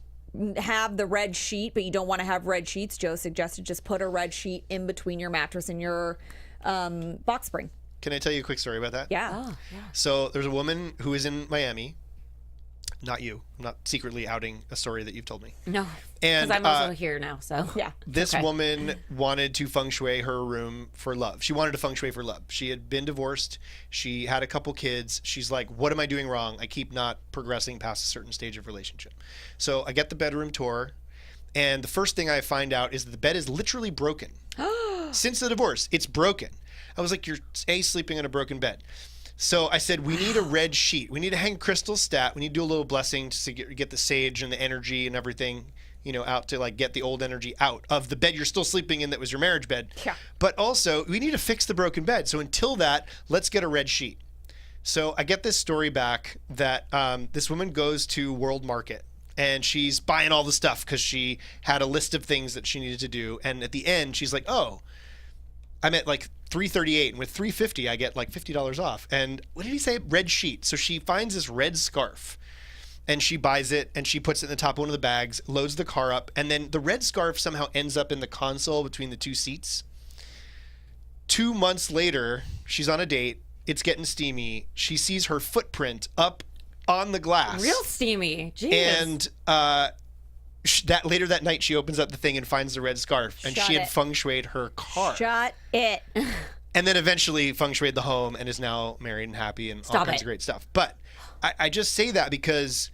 have the red sheet, but you don't want to have red sheets, Joe suggested just put a red sheet in between your mattress and your box spring. Can I tell you a quick story about that? Yeah. Oh, yeah. So there's a woman who is in Miami. Not you. I'm not secretly outing a story that you've told me. No. And Because I'm also here now, so. Yeah. This woman wanted to feng shui her room for love. She wanted to feng shui for love. She had been divorced. She had a couple kids. She's like, what am I doing wrong? I keep not progressing past a certain stage of relationship. So I get the bedroom tour, and the first thing I find out is that the bed is literally broken. Since the divorce, it's broken. I was like, you're sleeping on a broken bed. So I said, we need a red sheet. We need to hang crystal stat. We need to do a little blessing to get the sage and the energy and everything, out to like get the old energy out of the bed you're still sleeping in that was your marriage bed. Yeah. But also, we need to fix the broken bed. So until that, let's get a red sheet. So I get this story back that this woman goes to World Market and she's buying all the stuff because she had a list of things that she needed to do. And at the end, she's like, oh, I'm at like $338, and with $350 I get like $50 off. And what did he say? Red sheet. So she finds this red scarf and she buys it and she puts it in the top of one of the bags, loads the car up, and then the red scarf somehow ends up in the console between the two seats. 2 months later, she's on a date. It's getting steamy. She sees her footprint up on the glass. Real steamy. Jeez. And later that night, she opens up the thing and finds the red scarf, and she had feng shuied her car. Shut it. And then eventually feng shuied the home and is now married and happy and all kinds of great stuff. But I just say that because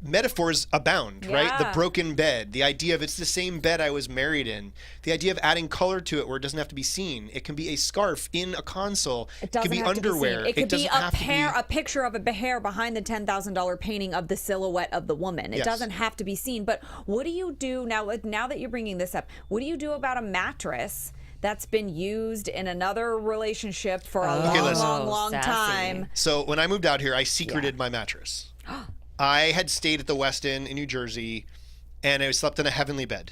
metaphors abound, right? The broken bed, the idea of it's the same bed I was married in, the idea of adding color to it where it doesn't have to be seen. It can be a scarf in a console. It doesn't can be have underwear. To be seen. It could be a picture of a hair behind the $10,000 painting of the silhouette of the woman. It doesn't have to be seen. But what do you do now that you're bringing this up? What do you do about a mattress that's been used in another relationship for a long time? So when I moved out here, I secreted my mattress. I had stayed at the West Inn in New Jersey, and I slept in a heavenly bed.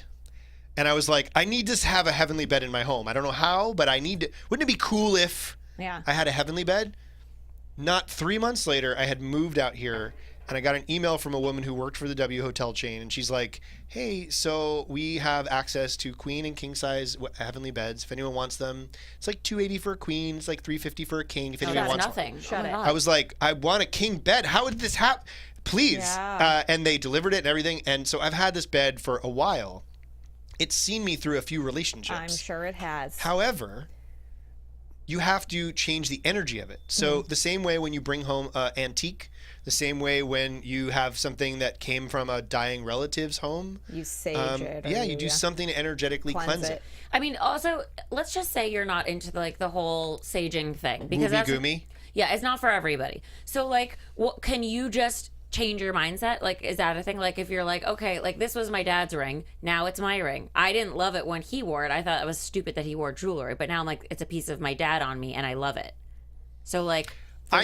And I was like, I need to have a heavenly bed in my home. I don't know how, but I need to. Wouldn't it be cool if I had a heavenly bed? Not 3 months later, I had moved out here, and I got an email from a woman who worked for the W hotel chain, and she's like, hey, so we have access to queen and king size heavenly beds. If anyone wants them, it's like $280 for a queen. It's like $350 for a king. If anyone wants nothing. one. Shut it. I was like, I want a king bed. How did this happen? Please. And they delivered it and everything. And so I've had this bed for a while. It's seen me through a few relationships. I'm sure it has. However, you have to change the energy of it. So the same way when you bring home an antique, the same way when you have something that came from a dying relative's home. You sage it. You do something to energetically cleanse it. I mean, also, let's just say you're not into the whole saging thing. Because Goomy. Yeah, it's not for everybody. So, can you just change your mindset? Is that a thing? If you're like, okay, this was my dad's ring, now it's my ring. I didn't love it when he wore it. I thought it was stupid that he wore jewelry, but now I'm like, it's a piece of my dad on me and I love it. So I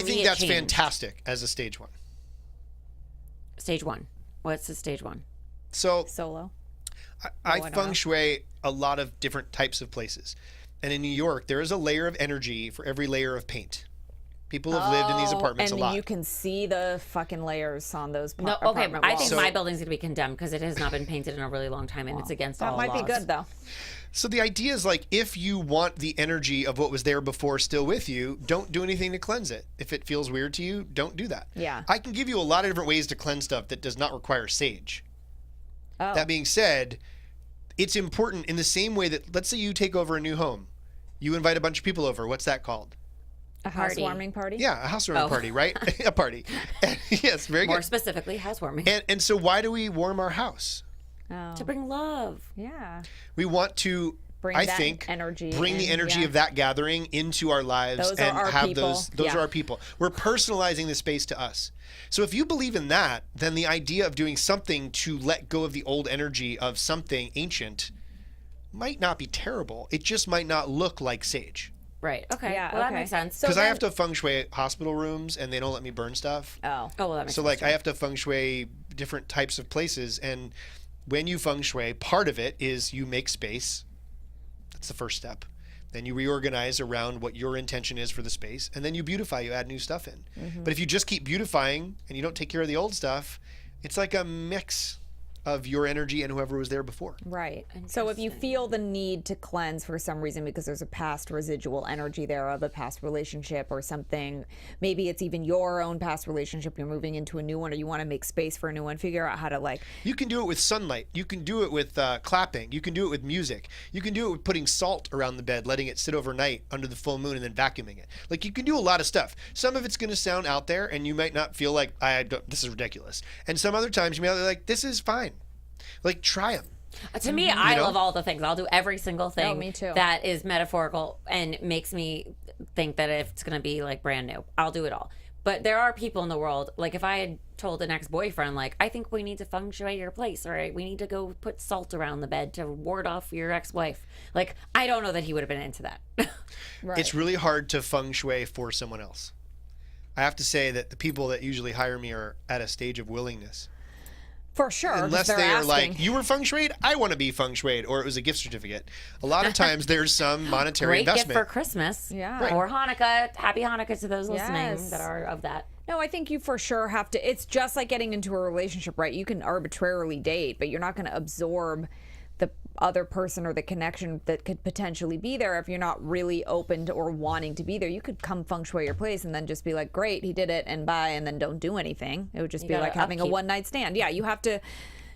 think that's fantastic as a stage one. Stage one. What's the stage one? So solo. I feng shui a lot of different types of places. And in New York, there is a layer of energy for every layer of paint. People have lived in these apartments a lot. And you can see the fucking layers on those apartment walls. I think my building's going to be condemned because it has not been painted in a really long time and it's against all laws. That might be good, though. So the idea is if you want the energy of what was there before still with you, don't do anything to cleanse it. If it feels weird to you, don't do that. Yeah. I can give you a lot of different ways to cleanse stuff that does not require sage. Oh. That being said, it's important in the same way that, let's say you take over a new home. You invite a bunch of people over. What's that called? A housewarming party? Yeah, a housewarming party, right? A party. Yes, very good. More specifically, housewarming. And so why do we warm our house? Oh. To bring love. Yeah. We want to, bring the energy of that gathering into our lives. Those are our people. Those are our people. We're personalizing the space to us. So if you believe in that, then the idea of doing something to let go of the old energy of something ancient might not be terrible. It just might not look like sage. Right. Okay. Yeah, that makes sense. Because I have to feng shui hospital rooms, and they don't let me burn stuff. Oh, well, that makes sense. So, I have to feng shui different types of places, and when you feng shui, part of it is you make space. That's the first step. Then you reorganize around what your intention is for the space, and then you beautify, you add new stuff in. But if you just keep beautifying and you don't take care of the old stuff, it's like a mix of your energy and whoever was there before. Right. So if you feel the need to cleanse for some reason because there's a past residual energy there of a past relationship or something, maybe it's even your own past relationship, you're moving into a new one, or you want to make space for a new one, figure out how to like... You can do it with sunlight. You can do it with clapping. You can do it with music. You can do it with putting salt around the bed, letting it sit overnight under the full moon and then vacuuming it. Like, you can do a lot of stuff. Some of it's going to sound out there and you might not feel like, this is ridiculous. And some other times you might be like, this is fine. Like, try them. To me, I love all the things. I'll do every single thing me too. that is metaphorical and makes me think that if it's going to be like brand new, I'll do it all. But there are people in the world, like if I had told an ex-boyfriend, like, I think we need to feng shui your place, or we need to go put salt around the bed to ward off your ex-wife. Like, I don't know that he would have been into that. Right. It's really hard to feng shui for someone else. I have to say that the people that usually hire me are at a stage of willingness. For sure. Unless they are like, you were feng shuied, I want to be feng shuied, or it was a gift certificate. A lot of times there's some monetary Great investment. gift for Christmas. Yeah. Right. Or Hanukkah. Happy Hanukkah to those listening Yes. that are of that. No, I think you for sure have to. It's just like getting into a relationship, right? You can arbitrarily date, but you're not going to absorb the other person or the connection that could potentially be there if you're not really open to or wanting to be there. You could come feng shui your place and then just be like, great, he did it, and bye, and then don't do anything. It would just be like having a one-night stand. Yeah, you have to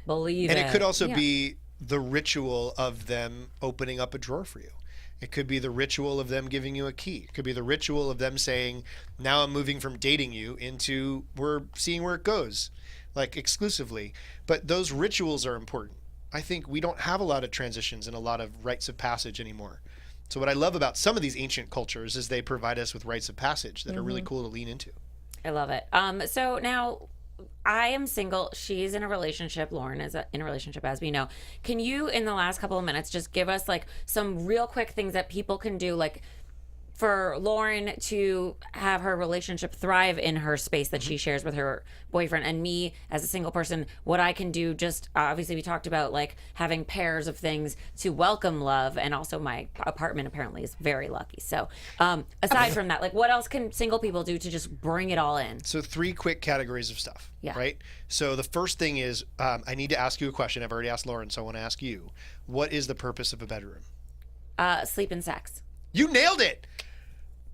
believe and it. it could also be the ritual of them opening up a drawer for you. It could be the ritual of them giving you a key. It could be the ritual of them saying, now I'm moving from dating you into we're seeing where it goes, like exclusively. But those rituals are important. I think we don't have a lot of transitions and a lot of rites of passage anymore. So what I love about some of these ancient cultures is they provide us with rites of passage that are really cool to lean into. I love it. So now I am single. She's in a relationship. Lauren is in a relationship, as we know. Can you, in the last couple of minutes, just give us like some real quick things that people can do, like for Lauren to have her relationship thrive in her space that she shares with her boyfriend, and me as a single person, what I can do? Just obviously we talked about like having pairs of things to welcome love, and also my apartment apparently is very lucky. So aside from that, like what else can single people do to just bring it all in? So 3 quick categories of stuff, right? So the first thing is I need to ask you a question. I've already asked Lauren, so I want to ask you. What is the purpose of a bedroom? Sleep and sex. You nailed it.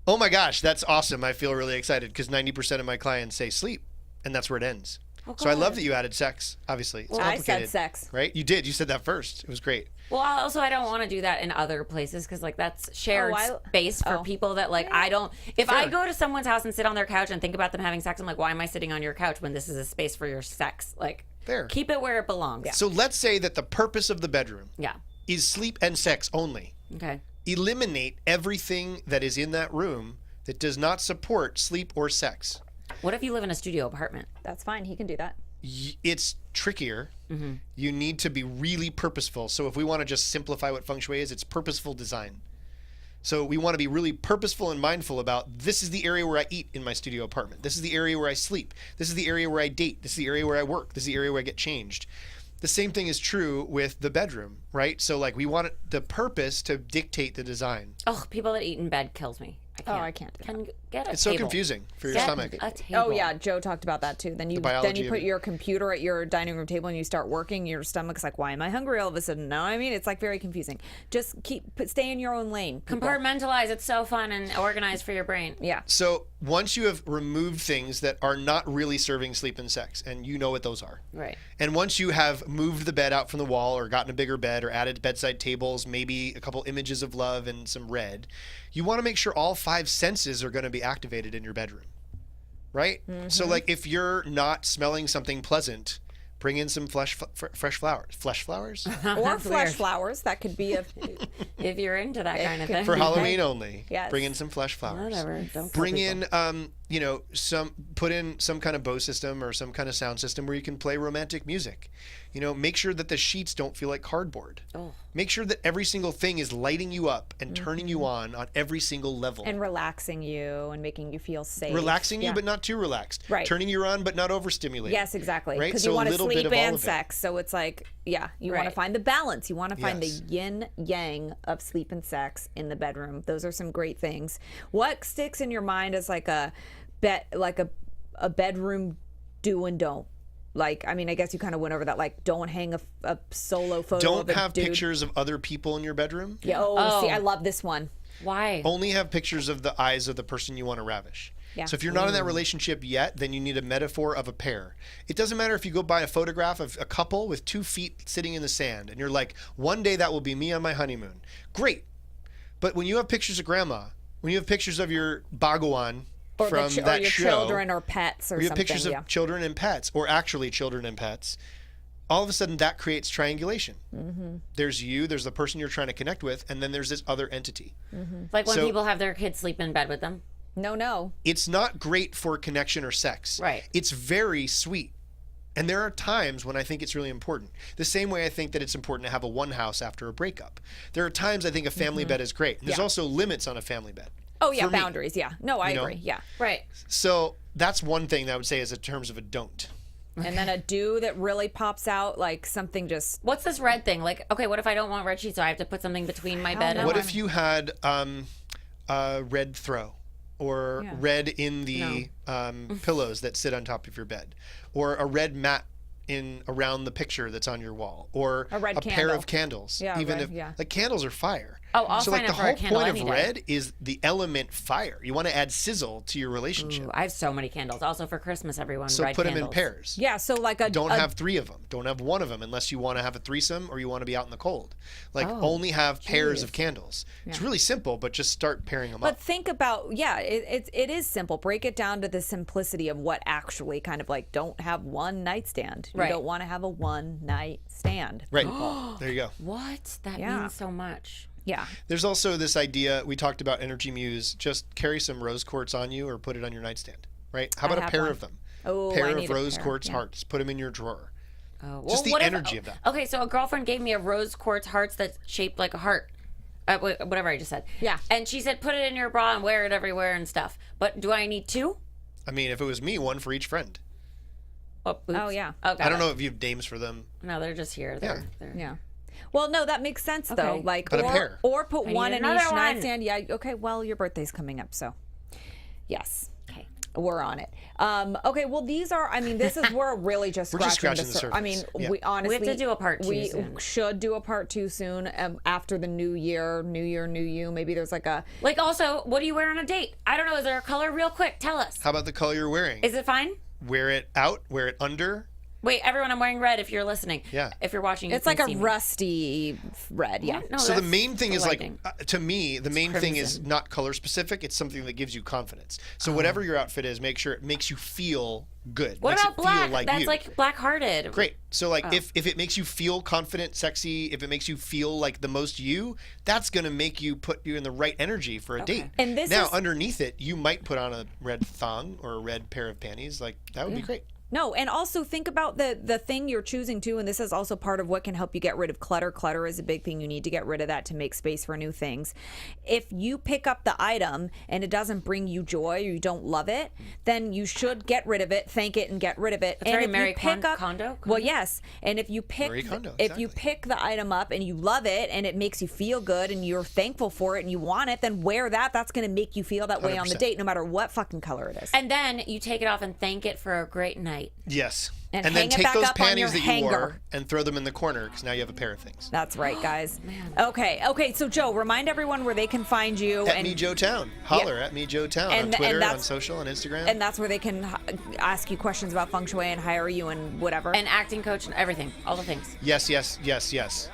Oh my gosh, that's awesome. I feel really excited because 90% of my clients say sleep, and that's where it ends. Oh, so I love that you added sex, obviously. It's I complicated. said sex. Right? You did. You said that first. It was great. Well, also, I don't want to do that in other places because, like, that's shared space for people that, like, I don't. If I go to someone's house and sit on their couch and think about them having sex, I'm like, why am I sitting on your couch when this is a space for your sex? Like, keep it where it belongs. So let's say that the purpose of the bedroom is sleep and sex only. Okay. Eliminate everything that is in that room that does not support sleep or sex. What if you live in a studio apartment? That's fine. He can do that. It's trickier. You need to be really purposeful. So if we want to just simplify what feng shui is, it's purposeful design. So we want to be really purposeful and mindful about, this is the area where I eat in my studio apartment. This is the area where I sleep. This is the area where I date. This is the area where I work. This is the area where I get changed. The same thing is true with the bedroom, right? So like we want the purpose to dictate the design. Oh, people that eat in bed kills me. I can't do that. Get a It's table. so confusing for your stomach. A table. Oh yeah, Joe talked about that too. Then you put your computer at your dining room table and you start working. Your stomach's like, why am I hungry all of a sudden? No, I mean it's like very confusing. Just stay in your own lane. People. Compartmentalize. It's so fun and organized for your brain. Yeah. So once you have removed things that are not really serving sleep and sex, and you know what those are, right? And once you have moved the bed out from the wall, or gotten a bigger bed, or added bedside tables, maybe a couple images of love and some red, you want to make sure all 5 senses are going to be activated in your bedroom. Right? So like if you're not smelling something pleasant, bring in some fresh flowers. Flesh flowers? Or flesh flowers. That could be if you're into that kind of thing. For Halloween only. Yes. Bring in some flesh flowers. Whatever. Don't bring in put in some kind of Bose system or some kind of sound system where you can play romantic music. Make sure that the sheets don't feel like cardboard. Make sure that every single thing is lighting you up and turning you on every single level. And relaxing you and making you feel safe. Relaxing you, but not too relaxed. Right. Turning you on, but not overstimulating. Yes, exactly. Right? Because So you a want to little bit sleep of all and of it. sex. So it's like, you want to find the balance. You want to find the yin yang of sleep and sex in the bedroom. Those are some great things. What sticks in your mind as like a bedroom do and don't? Like, I mean, I guess you kind of went over that. Like, don't hang a solo photo. Don't of a have dude. pictures of other people in your bedroom. Yeah. Oh, see, I love this one. Why? Only have pictures of the eyes of the person you want to ravish. Yeah. So if you're not in that relationship yet, then you need a metaphor of a pair. It doesn't matter if you go buy a photograph of a couple with 2 feet sitting in the sand and you're like, one day that will be me on my honeymoon. Great. But when you have pictures of grandma, when you have pictures of your Bhagwan from that or your show, children or pets or you have something. pictures of children and pets, or actually children and pets, all of a sudden that creates triangulation. There's you, there's the person you're trying to connect with, and then there's this other entity. Like when So- people have their kids sleep in bed with them. No. It's not great for connection or sex. Right. It's very sweet. And there are times when I think it's really important. The same way I think that it's important to have a one house after a breakup. There are times I think a family bed is great. And there's also limits on a family bed. Oh, yeah, For me. boundaries. Yeah. No, I agree. Yeah. Right. So that's one thing that I would say is in terms of a don't. And then a do that really pops out, like something just. What's this red thing? Like, okay, what if I don't want red sheets, so I have to put something between my bed and What if you had red throw? Or red in the pillows that sit on top of your bed, or a red mat around the picture that's on your wall, or a red pair candle. of candles. Yeah, even red, if like candles are fire. Oh, I'll so sign like the up for a whole candle point any of day. red is the element fire. You want to add sizzle to your relationship. Ooh, I have so many candles. Also for Christmas, everyone. So red put them candles. in pairs. Yeah, so like Don't have 3 of them. Don't have 1 of them unless you want to have a threesome or you want to be out in the cold. Like only have pairs of candles. It's really simple, but just start pairing them But up. think about, it is simple. Break it down to the simplicity of what actually kind of like don't have one nightstand. You Right. don't want to have a one night stand. Right. There you go. What? That Yeah. means so much. Yeah. There's also this idea, we talked about Energy Muse, just carry some rose quartz on you or put it on your nightstand, right? How about a have pair one. of them? Oh, pair I of need a rose pair, quartz yeah. hearts. Put them in your drawer. Oh, Just the what if- energy of that. Okay, so a girlfriend gave me a rose quartz hearts that's shaped like a heart. Whatever I just said. Yeah. And she said, put it in your bra and wear it everywhere and stuff. But do I need 2? I mean, if it was me, 1 for each friend. Oh, oops. Oh, yeah. Oh, got I don't it. know if you have names for them. No, they're just here. They're. Yeah. Well, no, that makes sense though. Okay. Like, But a pair. or put I one need in another each one. nightstand. Yeah. Okay. Well, your birthday's coming up, so yes. Okay. We're on it. Okay, well, these are, I mean, we're really just We're just scratching scratching the I mean, surface. Yeah. we honestly. We have to do a part 2 We soon. should do a part 2 soon after the new year, new you. Maybe there's like a. Like, also, what do you wear on a date? I don't know. Is there a color? Real quick, tell us. How about the color you're wearing? Is it fine? Wear it out, wear it under. Wait, everyone, I'm wearing red if you're listening. Yeah. If you're watching, you It's can like a see me. rusty red, yeah. No, So the that's main thing is like, lighting. to me, the main thing is crimson. not color specific. It's something that gives you confidence. Oh. So whatever your outfit is, make sure it makes you feel good. What makes about it feel black? like That's you. like black-hearted. Great. So like Oh. if it makes you feel confident, sexy, if it makes you feel like the most you, that's going to make you put you in the right energy for a date. And this now is- underneath it, you might put on a red thong or a red pair of panties. Like that would be great. No, and also think about the thing you're choosing to, and this is also part of what can help you get rid of clutter. Clutter is a big thing. You need to get rid of that to make space for new things. If you pick up the item and it doesn't bring you joy or you don't love it, then you should get rid of it, thank it, and get rid of it. That's and very if Marie you pick up, Kondo? well, yes, and if you pick Marie Kondo, if you exactly. pick the item up and you love it and it makes you feel good and you're thankful for it and you want it, then wear that. That's going to make you feel that way on the 100%. date, no matter what fucking color it is. And then you take it off and thank it for a great night. Yes. And then hang it take back those up on your panties that you hanger. wore and throw them in the corner because now you have a pair of things. That's right, guys. Okay. So Joe, remind everyone where they can find you. At and me Joe Towne. Holler at me Joe Towne And- on Twitter, and on that's- social, on Instagram. and that's where they can ask you questions about feng shui and hire you and whatever. And acting coach and everything. All the things. yes.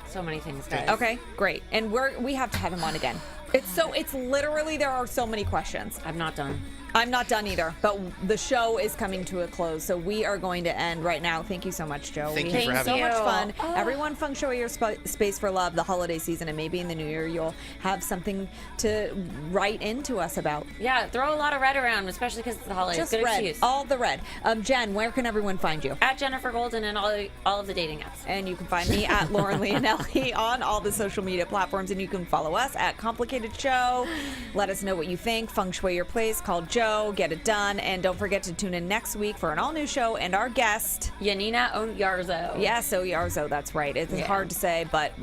So many things, guys. okay, great. And we have to have him on again. It's literally there are so many questions. I'm not done. I'm not done either, but the show is coming to a close, so we are going to end right now. Thank you so much, Joe. Thank we you for had having so me. much fun. Everyone, feng shui your space for love the holiday season, and maybe in the new year you'll have something to write into us about. Yeah, throw a lot of red around, especially because it's the holidays. Just Good red, excuse. all the red. Jen, where can everyone find you? At Jennifer Golden and all of the dating apps. And you can find me at Lauren Leonelli on all the social media platforms, and you can follow us at Complicated Show. Let us know what you think. Feng Shui your place. Call Joe. Get it done. And don't forget to tune in next week for an all-new show and our guest, Yanina Oyarzo. Yes, Oyarzo. That's right. It's hard to say, but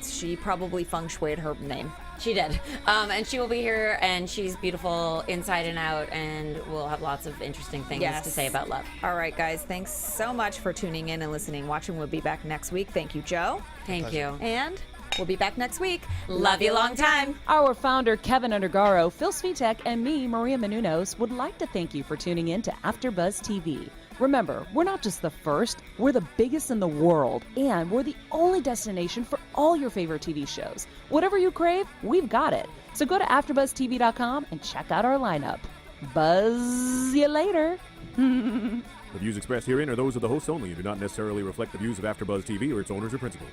she probably Feng Shui'd her name. She did. And she will be here, and she's beautiful inside and out, and we'll have lots of interesting things to say about love. All right, guys. Thanks so much for tuning in and listening. Watching. We'll be back next week. Thank you, Joe. Thank you. And we'll be back next week. Love you long time. Our founder, Keven Undergaro, Phil Svitek, and me, Maria Menounos, would like to thank you for tuning in to AfterBuzz TV. Remember, we're not just the first, we're the biggest in the world, and we're the only destination for all your favorite TV shows. Whatever you crave, we've got it. So go to AfterBuzzTV.com and check out our lineup. Buzz you later. The views expressed herein are those of the hosts only and do not necessarily reflect the views of AfterBuzz TV or its owners or principals.